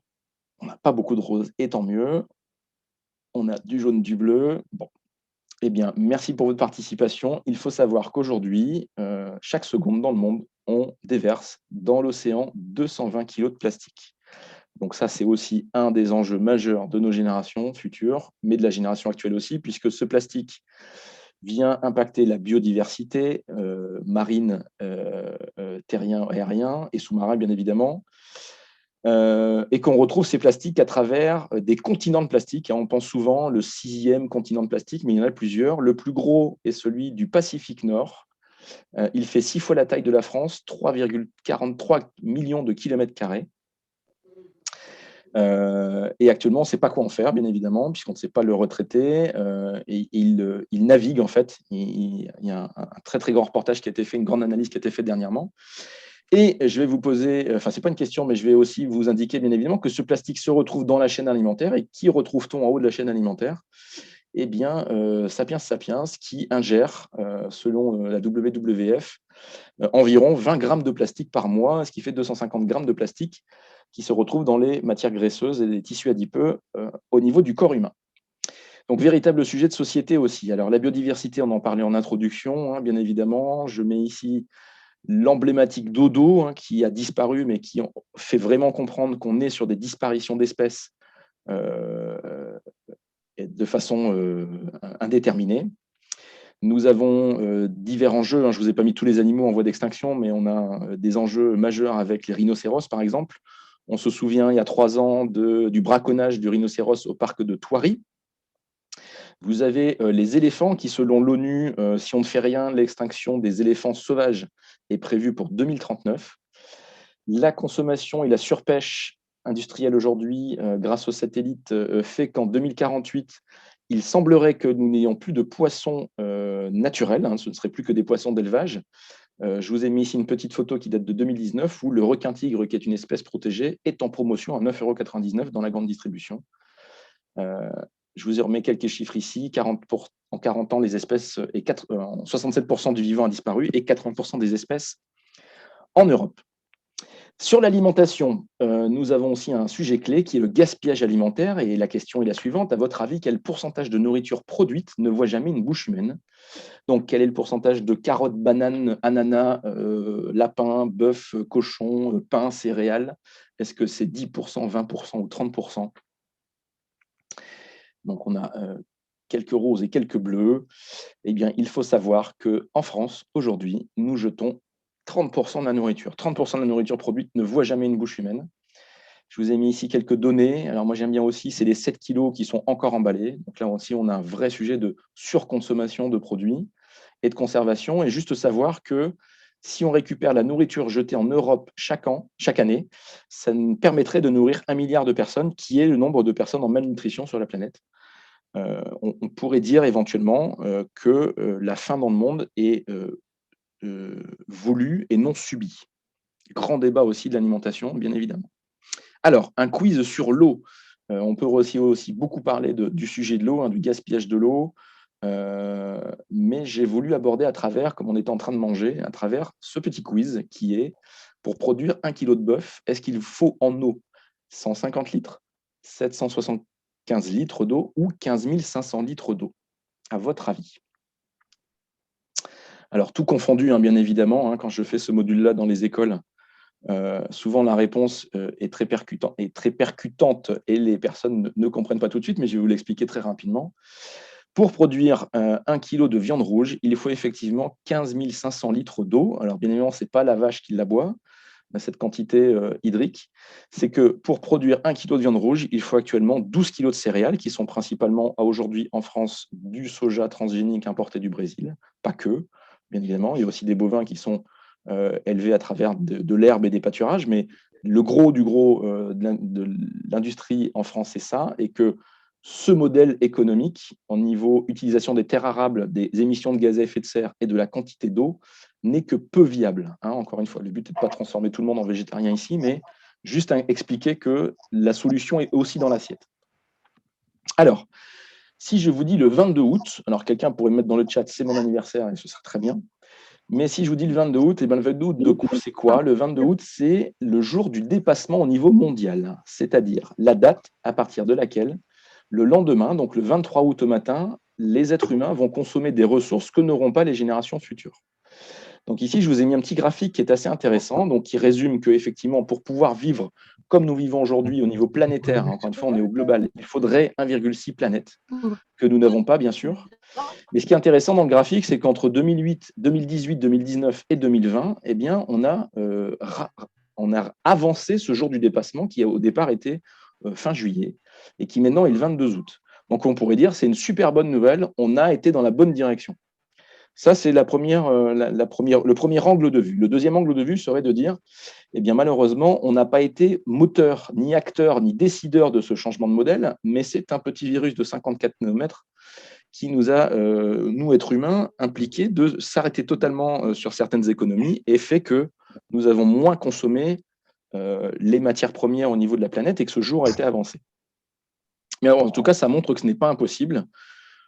on n'a pas beaucoup de rose, et tant mieux. On a du jaune, du bleu. Bon. Eh bien, merci pour votre participation. Il faut savoir qu'aujourd'hui, chaque seconde dans le monde, on déverse dans l'océan 220 kg de plastique. Donc ça, c'est aussi un des enjeux majeurs de nos générations futures, mais de la génération actuelle aussi, puisque ce plastique vient impacter la biodiversité marine, terrien, aérien et sous-marin, bien évidemment. et qu'on retrouve ces plastiques à travers des continents de plastique. On pense souvent le 6e continent de plastique, mais il y en a plusieurs. Le plus gros est celui du Pacifique Nord. Il fait 6 fois la taille de la France, 3,43 millions de kilomètres carrés. Et actuellement, on ne sait pas quoi en faire, bien évidemment, puisqu'on ne sait pas le retraiter. Et il navigue, en fait. Il y a un très, très grand reportage qui a été fait, une grande analyse qui a été faite dernièrement. Et je vais vous poser, enfin, ce n'est pas une question, mais je vais aussi vous indiquer, bien évidemment, que ce plastique se retrouve dans la chaîne alimentaire. Et qui retrouve-t-on en haut de la chaîne alimentaire? Eh bien, Sapiens Sapiens, qui ingère, selon la WWF, environ 20 grammes de plastique par mois, ce qui fait 250 grammes de plastique qui se retrouvent dans les matières graisseuses et les tissus adipeux au niveau du corps humain. Donc, véritable sujet de société aussi. Alors, la biodiversité, on en parlait en introduction, bien évidemment. Je mets ici l'emblématique dodo, qui a disparu, mais qui fait vraiment comprendre qu'on est sur des disparitions d'espèces de façon indéterminée. Nous avons divers enjeux. Je ne vous ai pas mis tous les animaux en voie d'extinction, mais on a des enjeux majeurs avec les rhinocéros, par exemple. On se souvient, il y a 3 ans, du braconnage du rhinocéros au parc de Thoiry. Vous avez les éléphants qui, selon l'ONU, si on ne fait rien, l'extinction des éléphants sauvages est prévue pour 2039. La consommation et la surpêche industrielle aujourd'hui, grâce aux satellites, fait qu'en 2048, il semblerait que nous n'ayons plus de poissons naturels, ce ne serait plus que des poissons d'élevage. Je vous ai mis ici une petite photo qui date de 2019 où le requin-tigre, qui est une espèce protégée, est en promotion à 9,99 € dans la grande distribution. Je vous ai remis quelques chiffres ici. En 40 ans, les espèces, 67% du vivant a disparu et 80% des espèces en Europe. Sur l'alimentation, nous avons aussi un sujet clé qui est le gaspillage alimentaire. Et la question est la suivante. À votre avis, quel pourcentage de nourriture produite ne voit jamais une bouche humaine? Donc, quel est le pourcentage de carottes, bananes, ananas, lapins, bœuf, cochon, pain, céréales? Est-ce que c'est 10%, 20% ou 30%? Donc, on a quelques roses et quelques bleus. Eh bien, il faut savoir qu'en France, aujourd'hui, nous jetons 30% de la nourriture. 30% de la nourriture produite ne voit jamais une bouche humaine. Je vous ai mis ici quelques données. Alors, moi, j'aime bien aussi, c'est les 7 kilos qui sont encore emballés. Donc là aussi, on a un vrai sujet de surconsommation de produits et de conservation. Et juste savoir que si on récupère la nourriture jetée en Europe chaque année, ça nous permettrait de nourrir 1 milliard de personnes, qui est le nombre de personnes en malnutrition sur la planète. On pourrait dire éventuellement que la faim dans le monde est voulue et non subie. Grand débat aussi de l'alimentation, bien évidemment. Alors, un quiz sur l'eau. On peut aussi beaucoup parler du sujet de l'eau, du gaspillage de l'eau, mais j'ai voulu aborder à travers, comme on est en train de manger, à travers ce petit quiz qui est, pour produire 1 kg de bœuf, est-ce qu'il faut en eau 150 litres, 775 litres d'eau ou 15 500 litres d'eau, à votre avis? Alors, tout confondu, bien évidemment, quand je fais ce module-là dans les écoles, souvent la réponse est très percutante et les personnes ne comprennent pas tout de suite, mais je vais vous l'expliquer très rapidement. Pour produire 1 kg de viande rouge, il faut effectivement 15 500 litres d'eau. Alors, bien évidemment, ce n'est pas la vache qui la boit, cette quantité hydrique. C'est que pour produire 1 kg de viande rouge, il faut actuellement 12 kg de céréales, qui sont principalement, aujourd'hui en France, du soja transgénique importé du Brésil. Pas que, bien évidemment. Il y a aussi des bovins qui sont élevés à travers de l'herbe et des pâturages, mais le gros du gros de l'industrie en France, c'est ça, et que ce modèle économique, en niveau utilisation des terres arables, des émissions de gaz à effet de serre et de la quantité d'eau, n'est que peu viable. Encore une fois, le but n'est pas de transformer tout le monde en végétarien ici, mais juste expliquer que la solution est aussi dans l'assiette. Alors, si je vous dis le 22 août, alors quelqu'un pourrait me mettre dans le chat, c'est mon anniversaire et ce serait très bien. Mais si je vous dis le 22 août, le 22 août de coup, c'est quoi? Le 22 août, c'est le jour du dépassement au niveau mondial, c'est-à-dire la date à partir de laquelle, le lendemain, donc le 23 août au matin, les êtres humains vont consommer des ressources que n'auront pas les générations futures. Donc ici, je vous ai mis un petit graphique qui est assez intéressant, donc qui résume qu'effectivement, pour pouvoir vivre comme nous vivons aujourd'hui au niveau planétaire, encore une fois, on est au global, il faudrait 1,6 planètes, que nous n'avons pas, bien sûr. Mais ce qui est intéressant dans le graphique, c'est qu'entre 2018, 2019 et 2020, eh bien, on a on a avancé ce jour du dépassement qui au départ était fin juillet et qui maintenant est le 22 août. Donc on pourrait dire c'est une super bonne nouvelle, on a été dans la bonne direction. Ça, c'est le premier angle de vue. Le deuxième angle de vue serait de dire, eh bien, malheureusement, on n'a pas été moteur, ni acteur, ni décideur de ce changement de modèle, mais c'est un petit virus de 54 nanomètres qui nous a, nous, êtres humains, impliqués de s'arrêter totalement sur certaines économies et fait que nous avons moins consommé les matières premières au niveau de la planète et que ce jour a été avancé. Mais alors, en tout cas, ça montre que ce n'est pas impossible.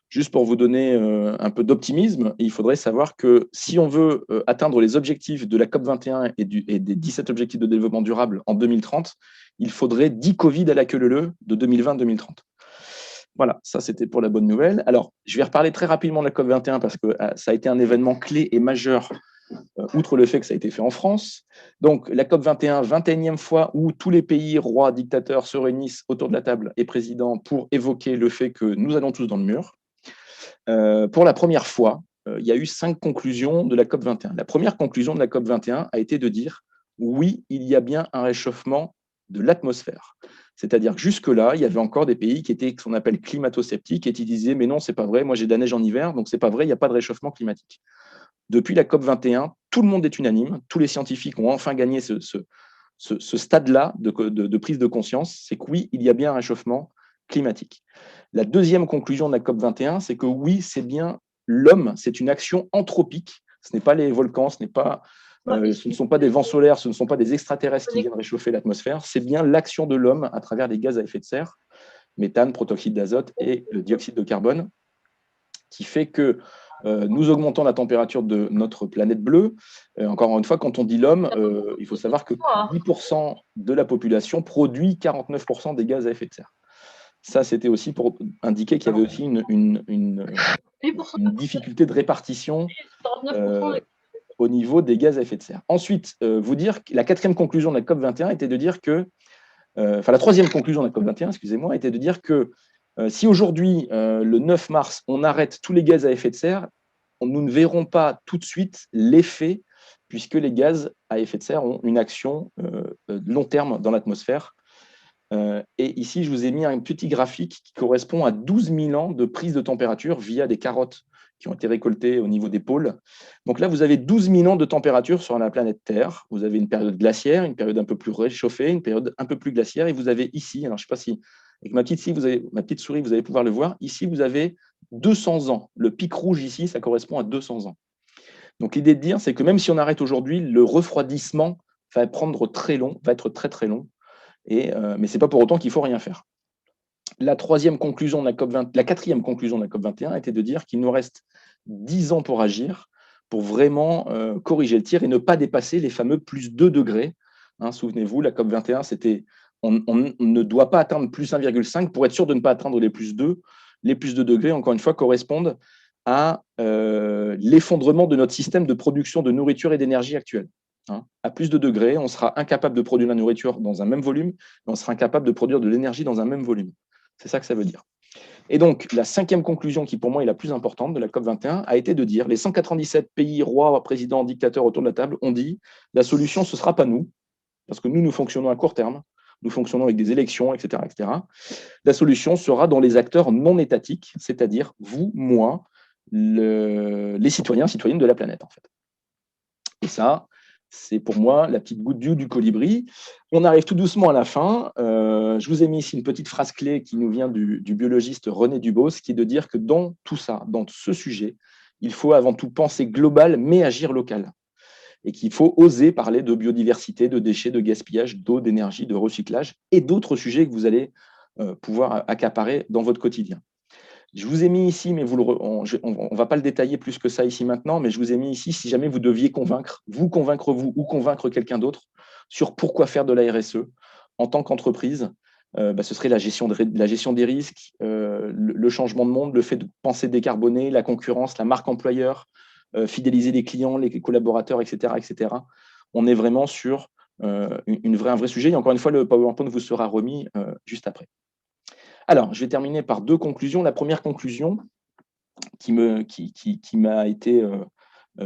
Juste pour vous donner un peu d'optimisme, il faudrait savoir que si on veut atteindre les objectifs de la COP21 et des 17 objectifs de développement durable en 2030, il faudrait 10 Covid à la queue leu de 2020-2030. Voilà, ça c'était pour la bonne nouvelle. Alors, je vais reparler très rapidement de la COP21 parce que ça a été un événement clé et majeur, outre le fait que ça a été fait en France. Donc, la COP21, 21e fois où tous les pays, rois, dictateurs se réunissent autour de la table et présidents pour évoquer le fait que nous allons tous dans le mur. Pour la première fois, il y a eu 5 conclusions de la COP21. La première conclusion de la COP21 a été de dire oui, il y a bien un réchauffement de l'atmosphère. C'est-à-dire que jusque-là, il y avait encore des pays qui étaient ce qu'on appelle climato-sceptiques et qui disaient mais non, c'est pas vrai, moi j'ai de la neige en hiver, donc c'est pas vrai, il n'y a pas de réchauffement climatique. Depuis la COP21, tout le monde est unanime, tous les scientifiques ont enfin gagné ce stade-là de prise de conscience, c'est que oui, il y a bien un réchauffement climatique. La deuxième conclusion de la COP21, c'est que oui, c'est bien l'homme, c'est une action anthropique, ce n'est pas les volcans, ce ne sont pas des vents solaires, ce ne sont pas des extraterrestres qui viennent réchauffer l'atmosphère, c'est bien l'action de l'homme à travers les gaz à effet de serre, méthane, protoxyde d'azote et le dioxyde de carbone, qui fait que nous augmentons la température de notre planète bleue. Encore une fois, quand on dit l'homme, il faut savoir que 10% de la population produit 49% des gaz à effet de serre. Ça, c'était aussi pour indiquer qu'il y avait aussi une difficulté de répartition au niveau des gaz à effet de serre. Ensuite, vous dire que la quatrième conclusion de la COP21 était de dire que, la troisième conclusion de la COP21, excusez-moi, était de dire que si aujourd'hui, le 9 mars, on arrête tous les gaz à effet de serre, nous ne verrons pas tout de suite l'effet, puisque les gaz à effet de serre ont une action long terme dans l'atmosphère. Et ici, je vous ai mis un petit graphique qui correspond à 12 000 ans de prise de température via des carottes qui ont été récoltées au niveau des pôles. Donc là, vous avez 12 000 ans de température sur la planète Terre. Vous avez une période glaciaire, une période un peu plus réchauffée, une période un peu plus glaciaire. Et vous avez ici, alors je ne sais pas si, avec ma petite souris, vous allez pouvoir le voir. Ici, vous avez 200 ans. Le pic rouge ici, ça correspond à 200 ans. Donc l'idée de dire, c'est que même si on arrête aujourd'hui, le refroidissement va prendre très long, va être très très long. Mais ce n'est pas pour autant qu'il ne faut rien faire. La quatrième conclusion de la COP21 était de dire qu'il nous reste 10 ans pour agir, pour vraiment corriger le tir et ne pas dépasser les fameux plus 2 degrés. Hein, souvenez-vous, la COP21, c'était on ne doit pas atteindre plus 1,5 pour être sûr de ne pas atteindre les plus 2. Les plus 2 degrés, encore une fois, correspondent à l'effondrement de notre système de production de nourriture et d'énergie actuelle. Hein. À plus de degrés, on sera incapable de produire la nourriture dans un même volume, et on sera incapable de produire de l'énergie dans un même volume. C'est ça que ça veut dire. Et donc, la cinquième conclusion, qui pour moi est la plus importante de la COP21, a été de dire, les 197 pays, rois, présidents, dictateurs autour de la table ont dit, la solution, ce ne sera pas nous, parce que nous fonctionnons à court terme, nous fonctionnons avec des élections, etc., etc. La solution sera dans les acteurs non étatiques, c'est-à-dire vous, moi, les citoyens, citoyennes de la planète, en fait. Et ça, c'est pour moi la petite goutte d'eau du colibri. On arrive tout doucement à la fin. Je vous ai mis ici une petite phrase clé qui nous vient du biologiste René Dubos, qui est de dire que dans tout ça, dans ce sujet, il faut avant tout penser global, mais agir local. Et qu'il faut oser parler de biodiversité, de déchets, de gaspillage, d'eau, d'énergie, de recyclage et d'autres sujets que vous allez pouvoir accaparer dans votre quotidien. Je vous ai mis ici, mais on ne va pas le détailler plus que ça ici maintenant, mais je vous ai mis ici, si jamais vous deviez vous ou convaincre quelqu'un d'autre sur pourquoi faire de la RSE en tant qu'entreprise, ce serait la gestion des risques, le changement de monde, le fait de penser décarboner, la concurrence, la marque employeur, fidéliser les clients, les collaborateurs, etc., etc. On est vraiment sur un vrai sujet. Et encore une fois, le PowerPoint vous sera remis juste après. Alors, je vais terminer par 2 conclusions. La première conclusion qui m'a été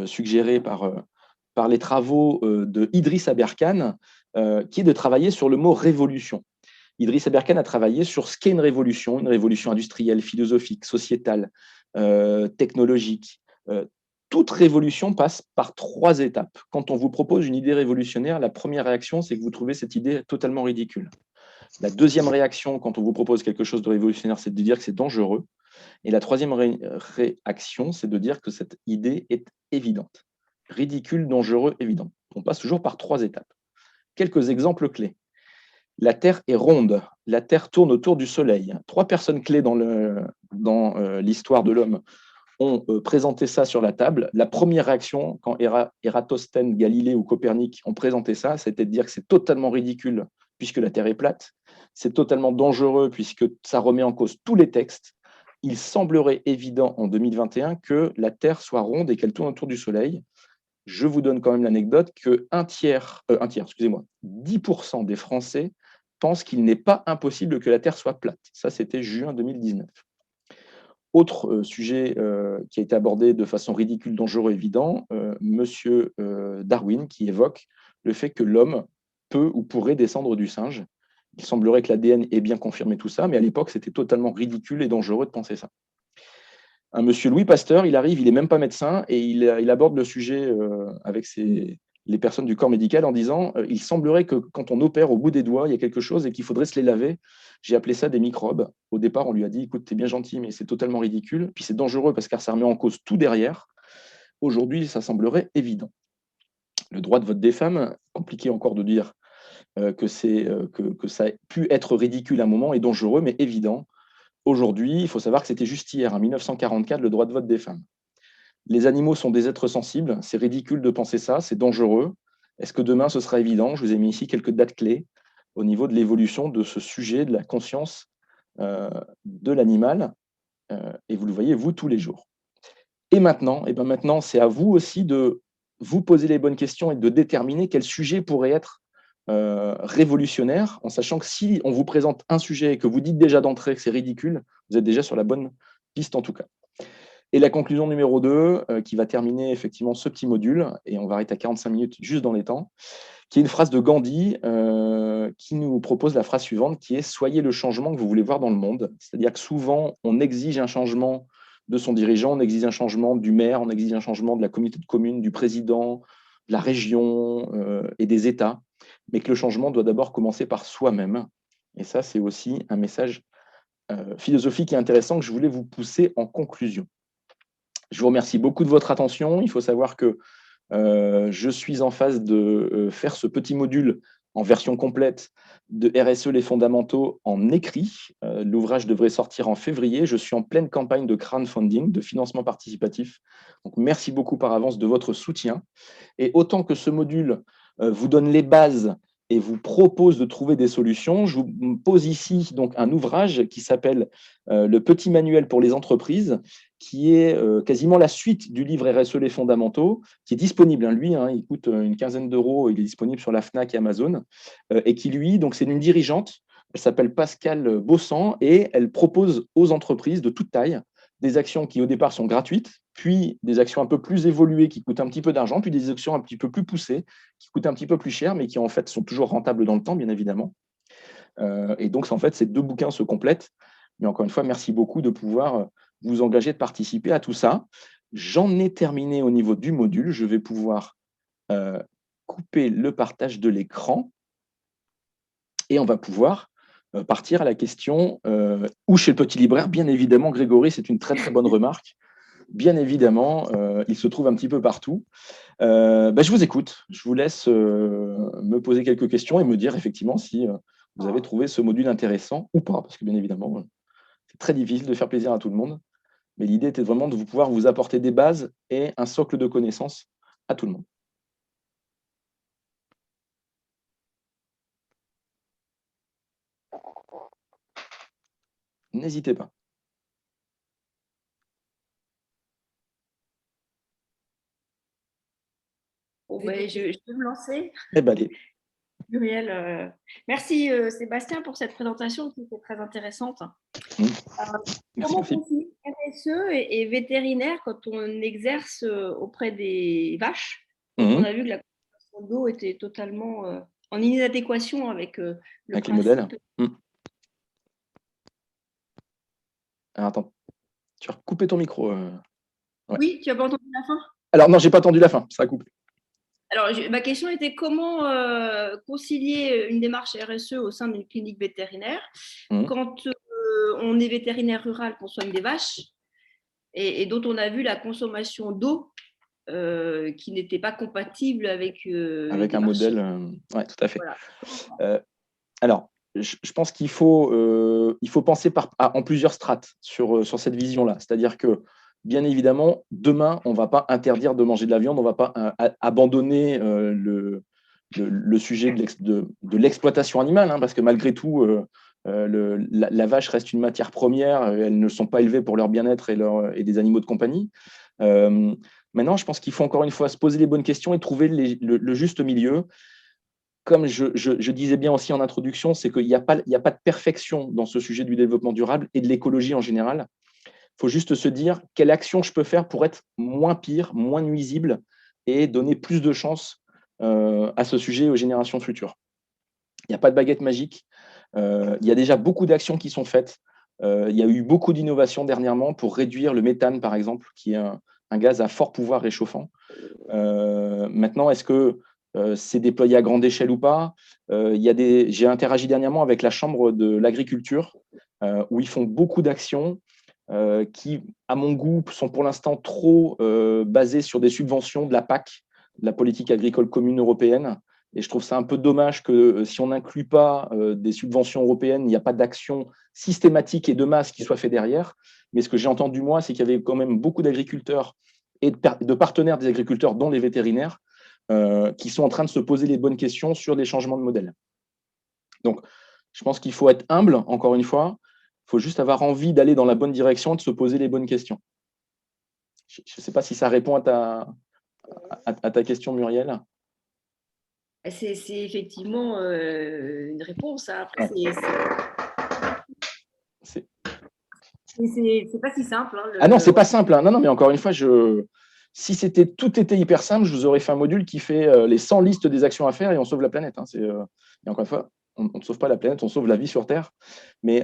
suggérée par les travaux de Idriss Aberkan, qui est de travailler sur le mot révolution. Idriss Aberkan a travaillé sur ce qu'est une révolution industrielle, philosophique, sociétale, technologique. Toute révolution passe par 3 étapes. Quand on vous propose une idée révolutionnaire, la première réaction, c'est que vous trouvez cette idée totalement ridicule. La deuxième réaction, quand on vous propose quelque chose de révolutionnaire, c'est de dire que c'est dangereux. Et la troisième réaction, c'est de dire que cette idée est évidente. Ridicule, dangereux, évident. On passe toujours par 3 étapes. Quelques exemples clés. La Terre est ronde. La Terre tourne autour du Soleil. 3 personnes clés dans l'histoire de l'homme ont présenté ça sur la table. La première réaction, quand Ératosthène, Galilée ou Copernic ont présenté ça, c'était de dire que c'est totalement ridicule puisque la Terre est plate. C'est totalement dangereux puisque ça remet en cause tous les textes. Il semblerait évident en 2021 que la Terre soit ronde et qu'elle tourne autour du Soleil. Je vous donne quand même l'anecdote que 10% des Français pensent qu'il n'est pas impossible que la Terre soit plate. Ça, c'était juin 2019. Autre sujet qui a été abordé de façon ridicule, dangereux, évident, Monsieur Darwin qui évoque le fait que l'homme peut ou pourrait descendre du singe. Il semblerait que l'ADN ait bien confirmé tout ça, mais à l'époque, c'était totalement ridicule et dangereux de penser ça. Un monsieur Louis Pasteur, il arrive, il n'est même pas médecin, et il aborde le sujet avec les personnes du corps médical en disant il semblerait que quand on opère au bout des doigts, il y a quelque chose et qu'il faudrait se les laver. J'ai appelé ça des microbes. Au départ, on lui a dit écoute, t'es bien gentil, mais c'est totalement ridicule. Puis c'est dangereux parce que ça remet en cause tout derrière. Aujourd'hui, ça semblerait évident. Le droit de vote des femmes, compliqué encore de dire que ça a pu être ridicule à un moment et dangereux, mais évident. Aujourd'hui, il faut savoir que c'était juste hier, en 1944, le droit de vote des femmes. Les animaux sont des êtres sensibles, c'est ridicule de penser ça, c'est dangereux. Est-ce que demain, ce sera évident? Je vous ai mis ici quelques dates clés au niveau de l'évolution de ce sujet, de la conscience de l'animal, et vous le voyez, vous, tous les jours. Et maintenant, c'est à vous aussi de vous poser les bonnes questions et de déterminer quel sujet pourrait être révolutionnaire, en sachant que si on vous présente un sujet et que vous dites déjà d'entrée que c'est ridicule, vous êtes déjà sur la bonne piste en tout cas. Et la conclusion numéro 2, qui va terminer effectivement ce petit module, et on va arrêter à 45 minutes juste dans les temps, qui est une phrase de Gandhi qui nous propose la phrase suivante, qui est « Soyez le changement que vous voulez voir dans le monde ». C'est-à-dire que souvent, on exige un changement de son dirigeant, on exige un changement du maire, on exige un changement de la communauté de communes, du président, de la région et des États, mais que le changement doit d'abord commencer par soi-même. Et ça, c'est aussi un message philosophique et intéressant que je voulais vous pousser en conclusion. Je vous remercie beaucoup de votre attention. Il faut savoir que je suis en phase de faire ce petit module en version complète de RSE, les fondamentaux en écrit. L'ouvrage devrait sortir en février. Je suis en pleine campagne de crowdfunding, de financement participatif. Donc, merci beaucoup par avance de votre soutien. Et autant que ce module vous donne les bases et vous propose de trouver des solutions, je vous pose ici donc un ouvrage qui s'appelle Le petit manuel pour les entreprises, qui est quasiment la suite du livre RSE, les fondamentaux, qui est disponible. Lui, il coûte une quinzaine d'euros, il est disponible sur la Fnac et Amazon, et qui, lui, donc c'est une dirigeante, elle s'appelle Pascale Bossan, et elle propose aux entreprises de toute taille des actions qui, au départ, sont gratuites, puis des actions un peu plus évoluées qui coûtent un petit peu d'argent, puis des actions un petit peu plus poussées qui coûtent un petit peu plus cher, mais qui, en fait, sont toujours rentables dans le temps, bien évidemment. Et donc, en fait, ces 2 bouquins se complètent. Mais encore une fois, merci beaucoup de pouvoir vous engager, de participer à tout ça. J'en ai terminé au niveau du module. Je vais pouvoir couper le partage de l'écran et on va pouvoir partir à la question où chez le petit libraire. Bien évidemment, Grégory, c'est une très très bonne remarque. Bien évidemment, il se trouve un petit peu partout. Je vous écoute. Je vous laisse me poser quelques questions et me dire effectivement si vous avez trouvé ce module intéressant ou pas, parce que bien évidemment, c'est très difficile de faire plaisir à tout le monde. Mais l'idée était vraiment de pouvoir vous apporter des bases et un socle de connaissances à tout le monde. N'hésitez pas. Bon, je peux me lancer. Eh bien, allez. Muriel, merci Sébastien pour cette présentation qui était très intéressante. Comment concilier RSE et vétérinaire quand on exerce auprès des vaches? On a vu que la consommation d'eau était totalement en inadéquation avec le Avec les principe. modèles. Alors, attends, tu as coupé ton micro. Ouais. Oui, tu n'as pas entendu la fin? Alors, non, j'ai pas entendu la fin, ça a coupé. Alors, ma question était comment concilier une démarche RSE au sein d'une clinique vétérinaire quand on est vétérinaire rural, qu'on soigne des vaches et dont on a vu la consommation d'eau qui n'était pas compatible avec un modèle. Oui, tout à fait. Voilà. Alors, je pense qu'il faut penser en plusieurs strates sur cette vision-là. C'est-à-dire que, bien évidemment, demain, on ne va pas interdire de manger de la viande, on ne va pas abandonner le sujet de l'exploitation animale, hein, parce que malgré tout, la vache reste une matière première, elles ne sont pas élevées pour leur bien-être et des animaux de compagnie. Maintenant, je pense qu'il faut encore une fois se poser les bonnes questions et trouver le juste milieu. Comme je disais bien aussi en introduction, c'est qu'il n'y a pas de perfection dans ce sujet du développement durable et de l'écologie en général. Il faut juste se dire quelle action je peux faire pour être moins pire, moins nuisible et donner plus de chance à ce sujet aux générations futures. Il n'y a pas de baguette magique. Il y a déjà beaucoup d'actions qui sont faites. Il y a eu beaucoup d'innovations dernièrement pour réduire le méthane, par exemple, qui est un gaz à fort pouvoir réchauffant. Maintenant, est-ce que c'est déployé à grande échelle ou pas? J'ai interagi dernièrement avec la Chambre de l'agriculture, où ils font beaucoup d'actions qui, à mon goût, sont pour l'instant trop basées sur des subventions de la PAC, de la politique agricole commune européenne. Et je trouve ça un peu dommage que si on n'inclut pas des subventions européennes, il n'y a pas d'action systématique et de masse qui soit fait derrière. Mais ce que j'ai entendu, moi, c'est qu'il y avait quand même beaucoup d'agriculteurs et de partenaires des agriculteurs, dont les vétérinaires, qui sont en train de se poser les bonnes questions sur des changements de modèle. Donc, je pense qu'il faut être humble, encore une fois. Il faut juste avoir envie d'aller dans la bonne direction et de se poser les bonnes questions. Je ne sais pas si ça répond à ta question, Muriel. C'est effectivement une réponse. Hein. Après, ouais. C'est pas si simple. Hein, Ah non, c'est pas simple. Hein. Non, mais encore une fois, si tout était hyper simple, je vous aurais fait un module qui fait les 100 listes des actions à faire et on sauve la planète. Hein. Et encore une fois, on ne sauve pas la planète, on sauve la vie sur Terre. Mais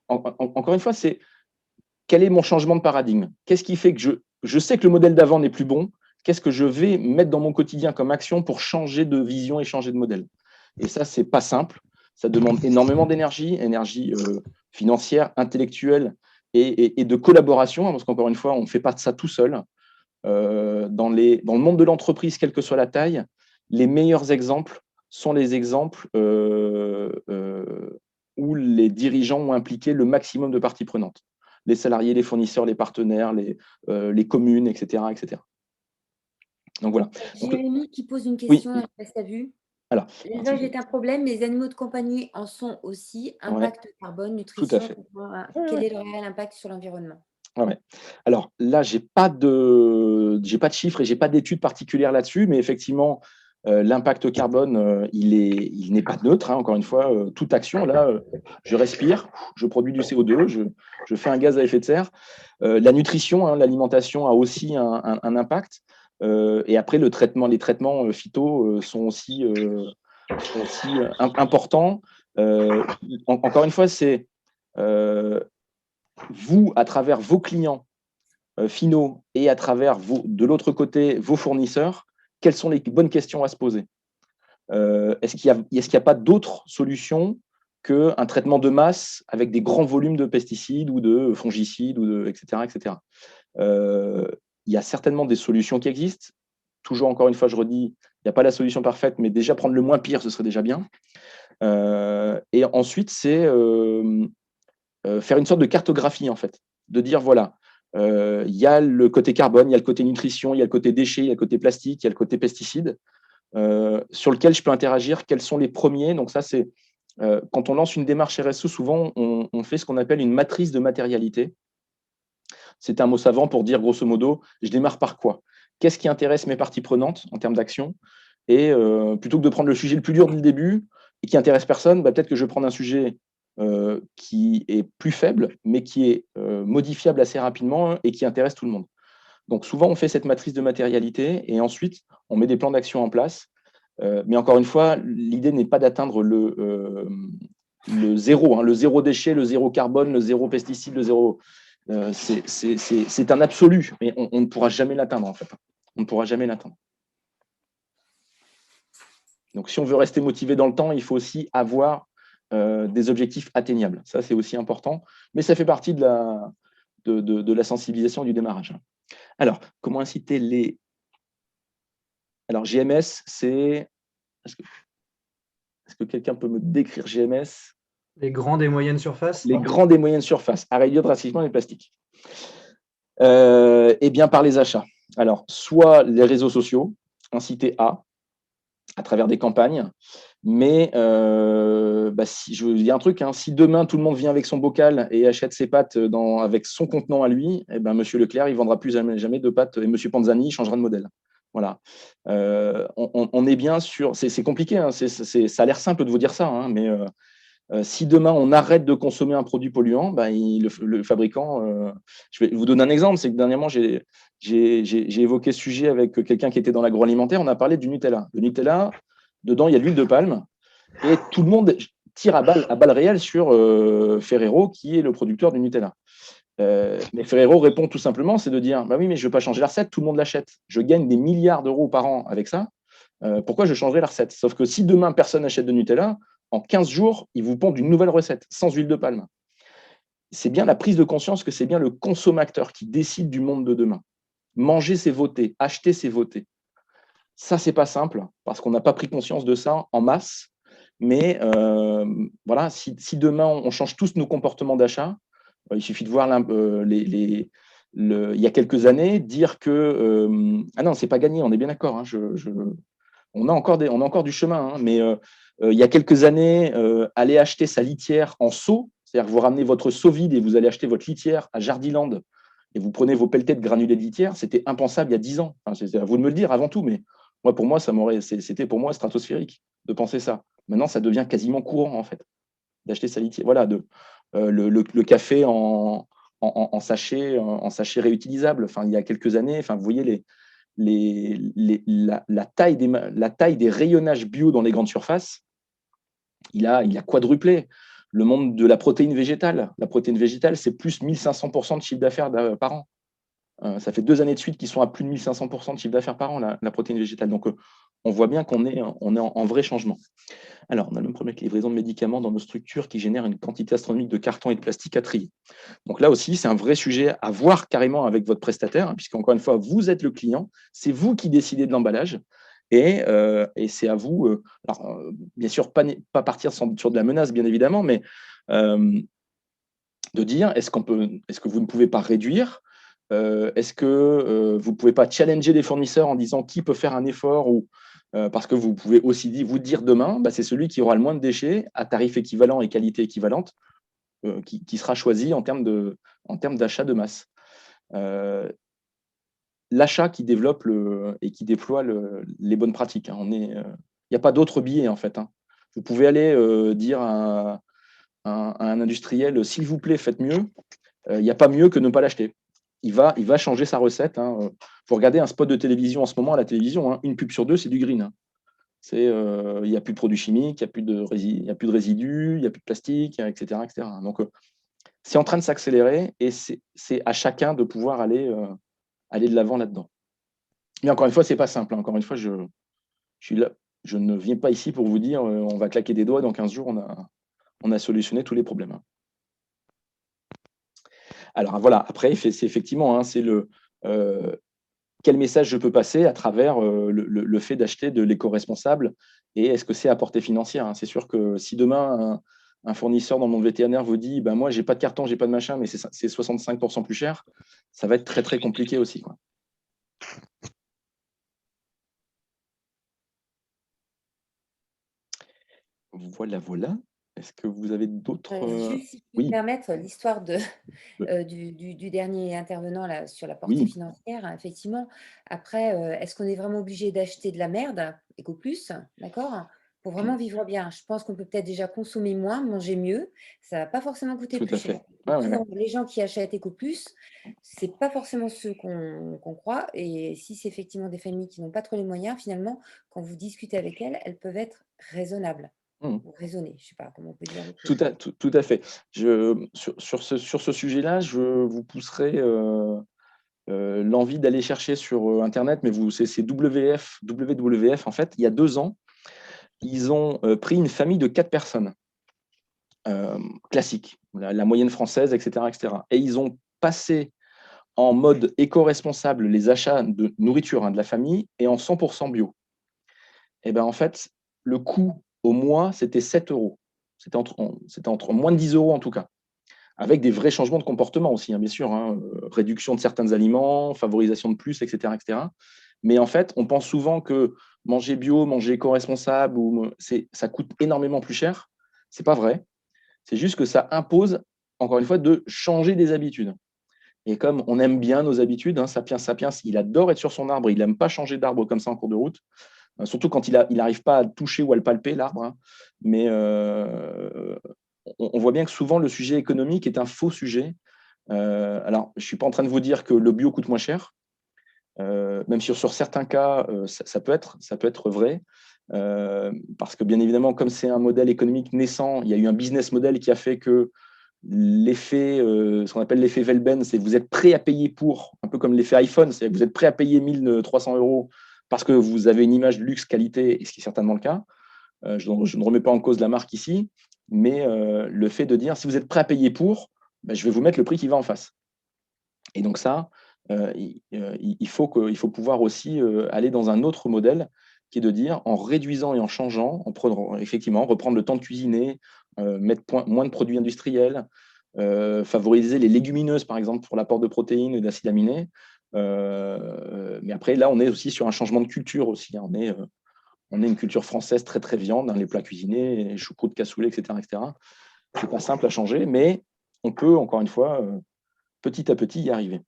encore une fois, c'est quel est mon changement de paradigme? Qu'est-ce qui fait que je sais que le modèle d'avant n'est plus bon? Qu'est-ce que je vais mettre dans mon quotidien comme action pour changer de vision et changer de modèle? Et ça, c'est pas simple. Ça demande énormément d'énergie, financière, intellectuelle et de collaboration, hein, parce qu'encore une fois, on ne fait pas de ça tout seul. Dans le monde de l'entreprise, quelle que soit la taille, les meilleurs exemples sont les exemples où les dirigeants ont impliqué le maximum de parties prenantes. Les salariés, les fournisseurs, les partenaires, les communes, etc., etc. Donc voilà. Jérémy qui pose une question, oui. je sais pas si tu as vu. Alors, L'élevage est un problème, les animaux de compagnie en sont aussi. Impact carbone, nutrition, tout à fait. Quel est le réel impact sur l'environnement? Ouais. Alors là, j'ai pas de chiffres et j'ai pas d'études particulières là-dessus, mais effectivement, l'impact carbone, il n'est pas neutre. Hein, encore une fois, toute action, là, je respire, je produis du CO2, je fais un gaz à effet de serre. La nutrition, hein, l'alimentation a aussi un impact. Et après, les traitements phyto sont aussi importants. Encore une fois, c'est vous, à travers vos clients finaux et à travers de l'autre côté, vos fournisseurs, quelles sont les bonnes questions à se poser? Est-ce qu'il n'y a pas d'autres solutions qu'un traitement de masse avec des grands volumes de pesticides ou de fongicides, etc. etc. Il y a certainement des solutions qui existent. Toujours, encore une fois, je redis, il n'y a pas la solution parfaite, mais déjà prendre le moins pire, ce serait déjà bien. Et ensuite, c'est faire une sorte de cartographie, en fait, de dire, voilà, il y a le côté carbone, il y a le côté nutrition, il y a le côté déchets, il y a le côté plastique, il y a le côté pesticides, sur lequel je peux interagir, quels sont les premiers. Donc ça, c'est quand on lance une démarche RSE, souvent, on fait ce qu'on appelle une matrice de matérialité. C'est un mot savant pour dire, grosso modo, je démarre par quoi? Qu'est-ce qui intéresse mes parties prenantes en termes d'action? Et plutôt que de prendre le sujet le plus dur dès le début et qui intéresse personne, peut-être que je vais prendre un sujet qui est plus faible, mais qui est modifiable assez rapidement et qui intéresse tout le monde. Donc souvent, on fait cette matrice de matérialité et ensuite, on met des plans d'action en place. Mais encore une fois, l'idée n'est pas d'atteindre le zéro, hein, le zéro déchet, le zéro carbone, le zéro pesticide, le zéro. C'est un absolu, mais on ne pourra jamais l'atteindre en fait. On ne pourra jamais l'atteindre. Donc, si on veut rester motivé dans le temps, il faut aussi avoir des objectifs atteignables. Ça, c'est aussi important, mais ça fait partie de la sensibilisation du démarrage. Alors, comment inciter les… Alors, GMS, c'est… Est-ce que quelqu'un peut me décrire GMS? Les grandes et moyennes surfaces? Les grandes et moyennes surfaces, à réduire drastiquement les plastiques. Eh bien, par les achats. Alors, soit les réseaux sociaux, inciter à travers des campagnes, mais il y a un truc, hein, si demain tout le monde vient avec son bocal et achète ses pâtes avec son contenant à lui, eh ben, Monsieur Leclerc, il ne vendra plus jamais de pâtes et Monsieur Panzani, il changera de modèle. Voilà. On est bien sûr, c'est compliqué, hein, ça a l'air simple de vous dire ça, hein, mais si demain on arrête de consommer un produit polluant, le fabricant, je vais vous donner un exemple, c'est que dernièrement j'ai évoqué ce sujet avec quelqu'un qui était dans l'agroalimentaire, on a parlé du Nutella. Le Nutella, dedans il y a de l'huile de palme et tout le monde tire à balles réelles sur Ferrero qui est le producteur du Nutella. Mais Ferrero répond tout simplement, c'est de dire bah oui mais je ne veux pas changer la recette, tout le monde l'achète. Je gagne des milliards d'euros par an avec ça, pourquoi je changerais la recette? Sauf que si demain personne n'achète de Nutella, en 15 jours, ils vous pondent une nouvelle recette, sans huile de palme. C'est bien la prise de conscience que c'est bien le consommateur qui décide du monde de demain. Manger, c'est voter. Acheter, c'est voter. Ça, c'est pas simple, parce qu'on n'a pas pris conscience de ça en masse. Mais voilà, si demain, on change tous nos comportements d'achat, il suffit de voir il y a quelques années, dire que… ah non, c'est pas gagné, on est bien d'accord. Hein, on a encore du chemin, hein, mais il y a quelques années, aller acheter sa litière en seau, c'est-à-dire que vous ramenez votre seau vide et vous allez acheter votre litière à Jardiland et vous prenez vos pelletés de granulés de litière, c'était impensable il y a 10 ans. Enfin, c'est à vous de me le dire avant tout, mais pour moi, c'était pour moi stratosphérique de penser ça. Maintenant, ça devient quasiment courant, en fait, d'acheter sa litière. Voilà, le café en sachet réutilisable. Enfin, il y a quelques années, enfin, vous voyez la taille des rayonnages bio dans les grandes surfaces, il a quadruplé. Le monde de la protéine végétale. La protéine végétale, c'est plus 1500% de chiffre d'affaires par an. Ça fait 2 années de suite qu'ils sont à plus de 1500% de chiffre d'affaires par an, la protéine végétale. Donc, on voit bien qu'on est en vrai changement. Alors, on a le problème avec les livraisons de médicaments dans nos structures qui génèrent une quantité astronomique de carton et de plastique à trier. Donc là aussi, c'est un vrai sujet à voir carrément avec votre prestataire, hein, puisqu'encore une fois, vous êtes le client, c'est vous qui décidez de l'emballage. Et c'est à vous, bien sûr, pas partir sur de la menace, bien évidemment, mais de dire, est-ce que vous ne pouvez pas réduire? Est-ce que vous ne pouvez pas challenger les fournisseurs en disant qui peut faire un effort ou parce que vous pouvez aussi vous dire demain, c'est celui qui aura le moins de déchets à tarif équivalent et qualité équivalente qui sera choisi en termes d'achat de masse. L'achat qui développe et qui déploie les bonnes pratiques. Hein. Il n'y a pas d'autre biais en fait. Hein. Vous pouvez aller dire à un industriel, s'il vous plaît, faites mieux. Il n'y a pas mieux que ne pas l'acheter. Il va changer sa recette. Hein. Faut regarder un spot de télévision en ce moment à la télévision. Hein. Une pub sur 2, c'est du green. Hein. Il n'y a plus de produits chimiques, il n'y a plus de résidus, il n'y a plus de plastique, etc. etc. Donc, c'est en train de s'accélérer et c'est à chacun de pouvoir aller de l'avant là-dedans. Mais encore une fois, ce n'est pas simple. Hein. Encore une fois, je suis là. Je ne viens pas ici pour vous dire on va claquer des doigts, dans 15 jours, on a solutionné tous les problèmes. Hein. Alors voilà, après, c'est effectivement, hein, c'est quel message je peux passer à travers le fait d'acheter de l'éco-responsable et est-ce que c'est à portée financière, hein. C'est sûr que si demain, un fournisseur dans le monde vétérinaire vous dit moi, j'ai pas de carton, j'ai pas de machin, mais c'est 65% plus cher, ça va être très, très compliqué aussi, quoi. Voilà. Est-ce que vous avez d'autres… Juste, si je peux me permettre, l'histoire du dernier intervenant là, sur la portée financière, effectivement. Après, est-ce qu'on est vraiment obligé d'acheter de la merde, EcoPlus, d'accord, pour vraiment vivre bien. Je pense qu'on peut peut-être déjà consommer moins, manger mieux. Ça ne va pas forcément coûter Tout plus à fait. cher. Ouais, ouais, Souvent, les gens qui achètent EcoPlus, ce n'est pas forcément ceux qu'on croit. Et si c'est effectivement des familles qui n'ont pas trop les moyens, finalement, quand vous discutez avec elles, elles peuvent être raisonnables. Ou raisonner, je ne sais pas comment on peut dire. Tout à fait. Sur ce sujet-là, je vous pousserai l'envie d'aller chercher sur Internet, mais c'est WWF, en fait, il y a 2 ans, ils ont pris une famille de 4 personnes, classique, la moyenne française, etc., etc. Et ils ont passé en mode éco-responsable les achats de nourriture de la famille et en 100% bio. Et ben en fait, le coût au mois, c'était 7 euros. C'était entre moins de 10 euros en tout cas, avec des vrais changements de comportement aussi, bien sûr, réduction de certains aliments, favorisation de plus, etc., etc. Mais en fait, on pense souvent que manger bio, manger éco-responsable, ça coûte énormément plus cher. Ce n'est pas vrai. C'est juste que ça impose, encore une fois, de changer des habitudes. Et comme on aime bien nos habitudes, Sapiens, il adore être sur son arbre, il n'aime pas changer d'arbre comme ça en cours de route, surtout quand il n'arrive pas à le toucher ou à le palper, l'arbre. Mais on voit bien que souvent, le sujet économique est un faux sujet. Alors, je ne suis pas en train de vous dire que le bio coûte moins cher, même si sur certains cas, ça peut être vrai. Parce que bien évidemment, comme c'est un modèle économique naissant, il y a eu un business model qui a fait que l'effet, ce qu'on appelle l'effet Velben, c'est que vous êtes prêt à payer pour, un peu comme l'effet iPhone, c'est que vous êtes prêt à payer 1300 euros parce que vous avez une image de luxe qualité, et ce qui est certainement le cas. Je ne remets pas en cause la marque ici, mais le fait de dire, si vous êtes prêt à payer pour, je vais vous mettre le prix qui va en face. Et donc ça, il faut pouvoir aussi aller dans un autre modèle qui est de dire, en réduisant et en changeant, effectivement, reprendre le temps de cuisiner, mettre moins de produits industriels, favoriser les légumineuses, par exemple, pour l'apport de protéines et d'acides aminés. Mais après, là, on est aussi sur un changement de culture aussi. On est une culture française très, très viande, les plats cuisinés, choucroute, cassoulet, etc. etc. Ce n'est pas simple à changer, mais on peut, encore une fois, petit à petit y arriver.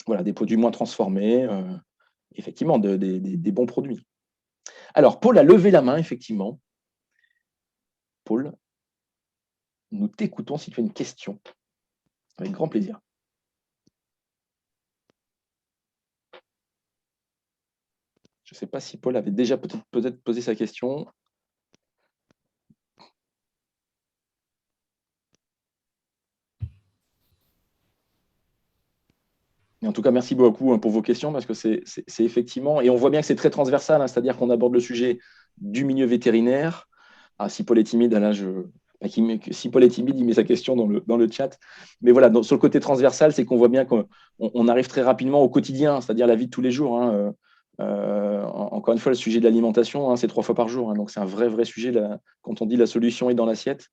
Voilà, des produits moins transformés, effectivement, des bons produits. Alors, Paul a levé la main, effectivement. Paul, nous t'écoutons si tu as une question. Avec grand plaisir. Je ne sais pas si Paul avait déjà peut-être posé sa question. Et en tout cas, merci beaucoup pour vos questions, parce que c'est effectivement, et on voit bien que c'est très transversal, c'est-à-dire qu'on aborde le sujet du milieu vétérinaire. Ah, si Paul est timide, là, si Paul est timide, il met sa question dans le chat. Mais voilà, sur le côté transversal, c'est qu'on voit bien qu'on arrive très rapidement au quotidien, c'est-à-dire la vie de tous les jours. Encore une fois, le sujet de l'alimentation, c'est 3 fois par jour. Donc, c'est un vrai sujet quand on dit la solution est dans l'assiette.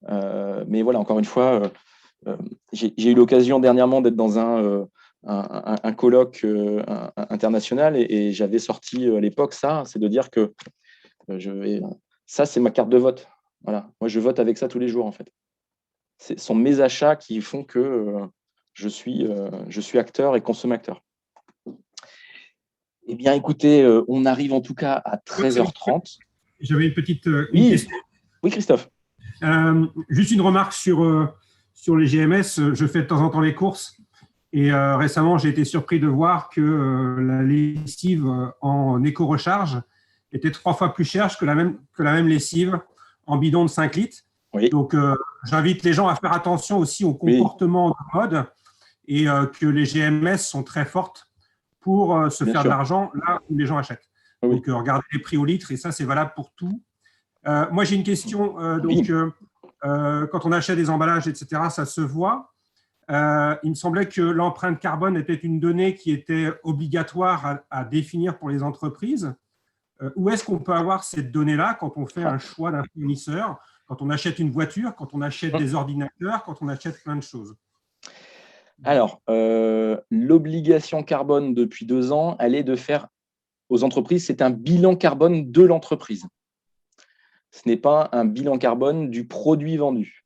Mais voilà, encore une fois, j'ai eu l'occasion dernièrement d'être dans un colloque international et j'avais sorti à l'époque c'est de dire que ça, c'est ma carte de vote. Voilà. Moi, je vote avec ça tous les jours, en fait. Ce sont mes achats qui font que je suis acteur et consommateur. Eh bien, écoutez, on arrive en tout cas à 13h30. J'avais une petite question. Oui, Christophe. Juste une remarque sur les GMS. Je fais de temps en temps les courses. Et récemment, j'ai été surpris de voir que la lessive en éco-recharge était 3 fois plus chère que la même lessive en bidon de 5 litres. Oui. Donc, j'invite les gens à faire attention aussi au comportement de mode et que les GMS sont très fortes pour se faire de l'argent là où les gens achètent. Oui. Donc, regardez les prix au litre et ça, c'est valable pour tout. Moi, j'ai une question. Quand on achète des emballages, etc., ça se voit. Il me semblait que l'empreinte carbone était une donnée qui était obligatoire à définir pour les entreprises. Où est-ce qu'on peut avoir cette donnée-là quand on fait un choix d'un fournisseur, quand on achète une voiture, quand on achète des ordinateurs, quand on achète plein de choses? Alors, l'obligation carbone depuis 2 ans, elle est de faire aux entreprises, c'est un bilan carbone de l'entreprise. Ce n'est pas un bilan carbone du produit vendu.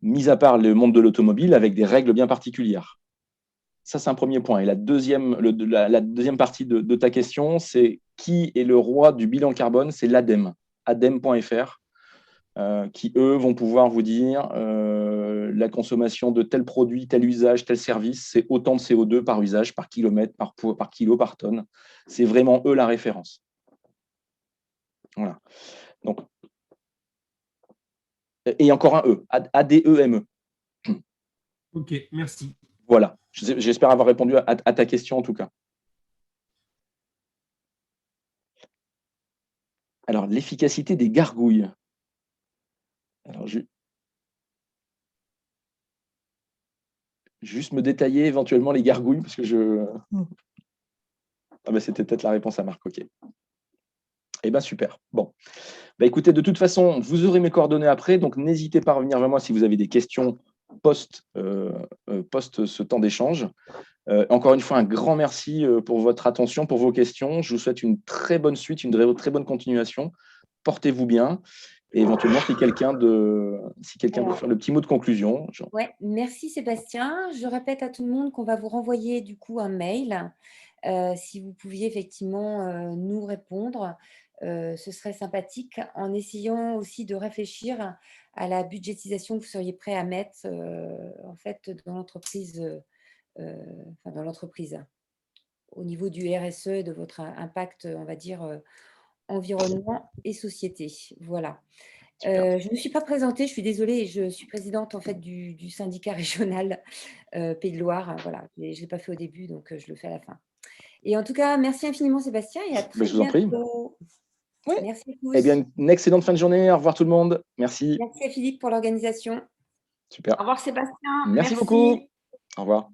Mis à part le monde de l'automobile avec des règles bien particulières. Ça, c'est un premier point. Et la deuxième partie de ta question, c'est qui est le roi du bilan carbone? C'est l'ADEME, adem.fr. Qui, eux, vont pouvoir vous dire la consommation de tel produit, tel usage, tel service, c'est autant de CO2 par usage, par kilomètre, par kilo, par tonne. C'est vraiment eux la référence. Voilà. Donc, et encore un E, ADEME. Ok, merci. Voilà. J'espère avoir répondu à ta question en tout cas. Alors, l'efficacité des gargouilles. Alors, juste me détailler éventuellement les gargouilles, parce que je... Ah ben, c'était peut-être la réponse à Marc, ok. Eh bien, super. Bon. Ben, écoutez, de toute façon, vous aurez mes coordonnées après, donc n'hésitez pas à revenir vers moi si vous avez des questions post ce temps d'échange. Encore une fois, un grand merci pour votre attention, pour vos questions. Je vous souhaite une très bonne suite, une très bonne continuation. Portez-vous bien. Et éventuellement, si quelqu'un veut faire le petit mot de conclusion. Ouais, merci Sébastien. Je répète à tout le monde qu'on va vous renvoyer du coup un mail. Si vous pouviez effectivement nous répondre, ce serait sympathique, en essayant aussi de réfléchir à la budgétisation que vous seriez prêt à mettre en fait dans l'entreprise, au niveau du RSE, de votre impact, on va dire, environnement et société. Voilà. Je ne me suis pas présentée, je suis désolée, je suis présidente en fait du syndicat régional Pays de Loire. Voilà, je ne l'ai pas fait au début, donc je le fais à la fin. Et en tout cas, merci infiniment Sébastien et à très je vous en prie. bientôt. Ouais. Merci à tous. Eh bien, une excellente fin de journée. Au revoir tout le monde. Merci. Merci à Philippe pour l'organisation. Super. Au revoir Sébastien. Merci beaucoup. Au revoir.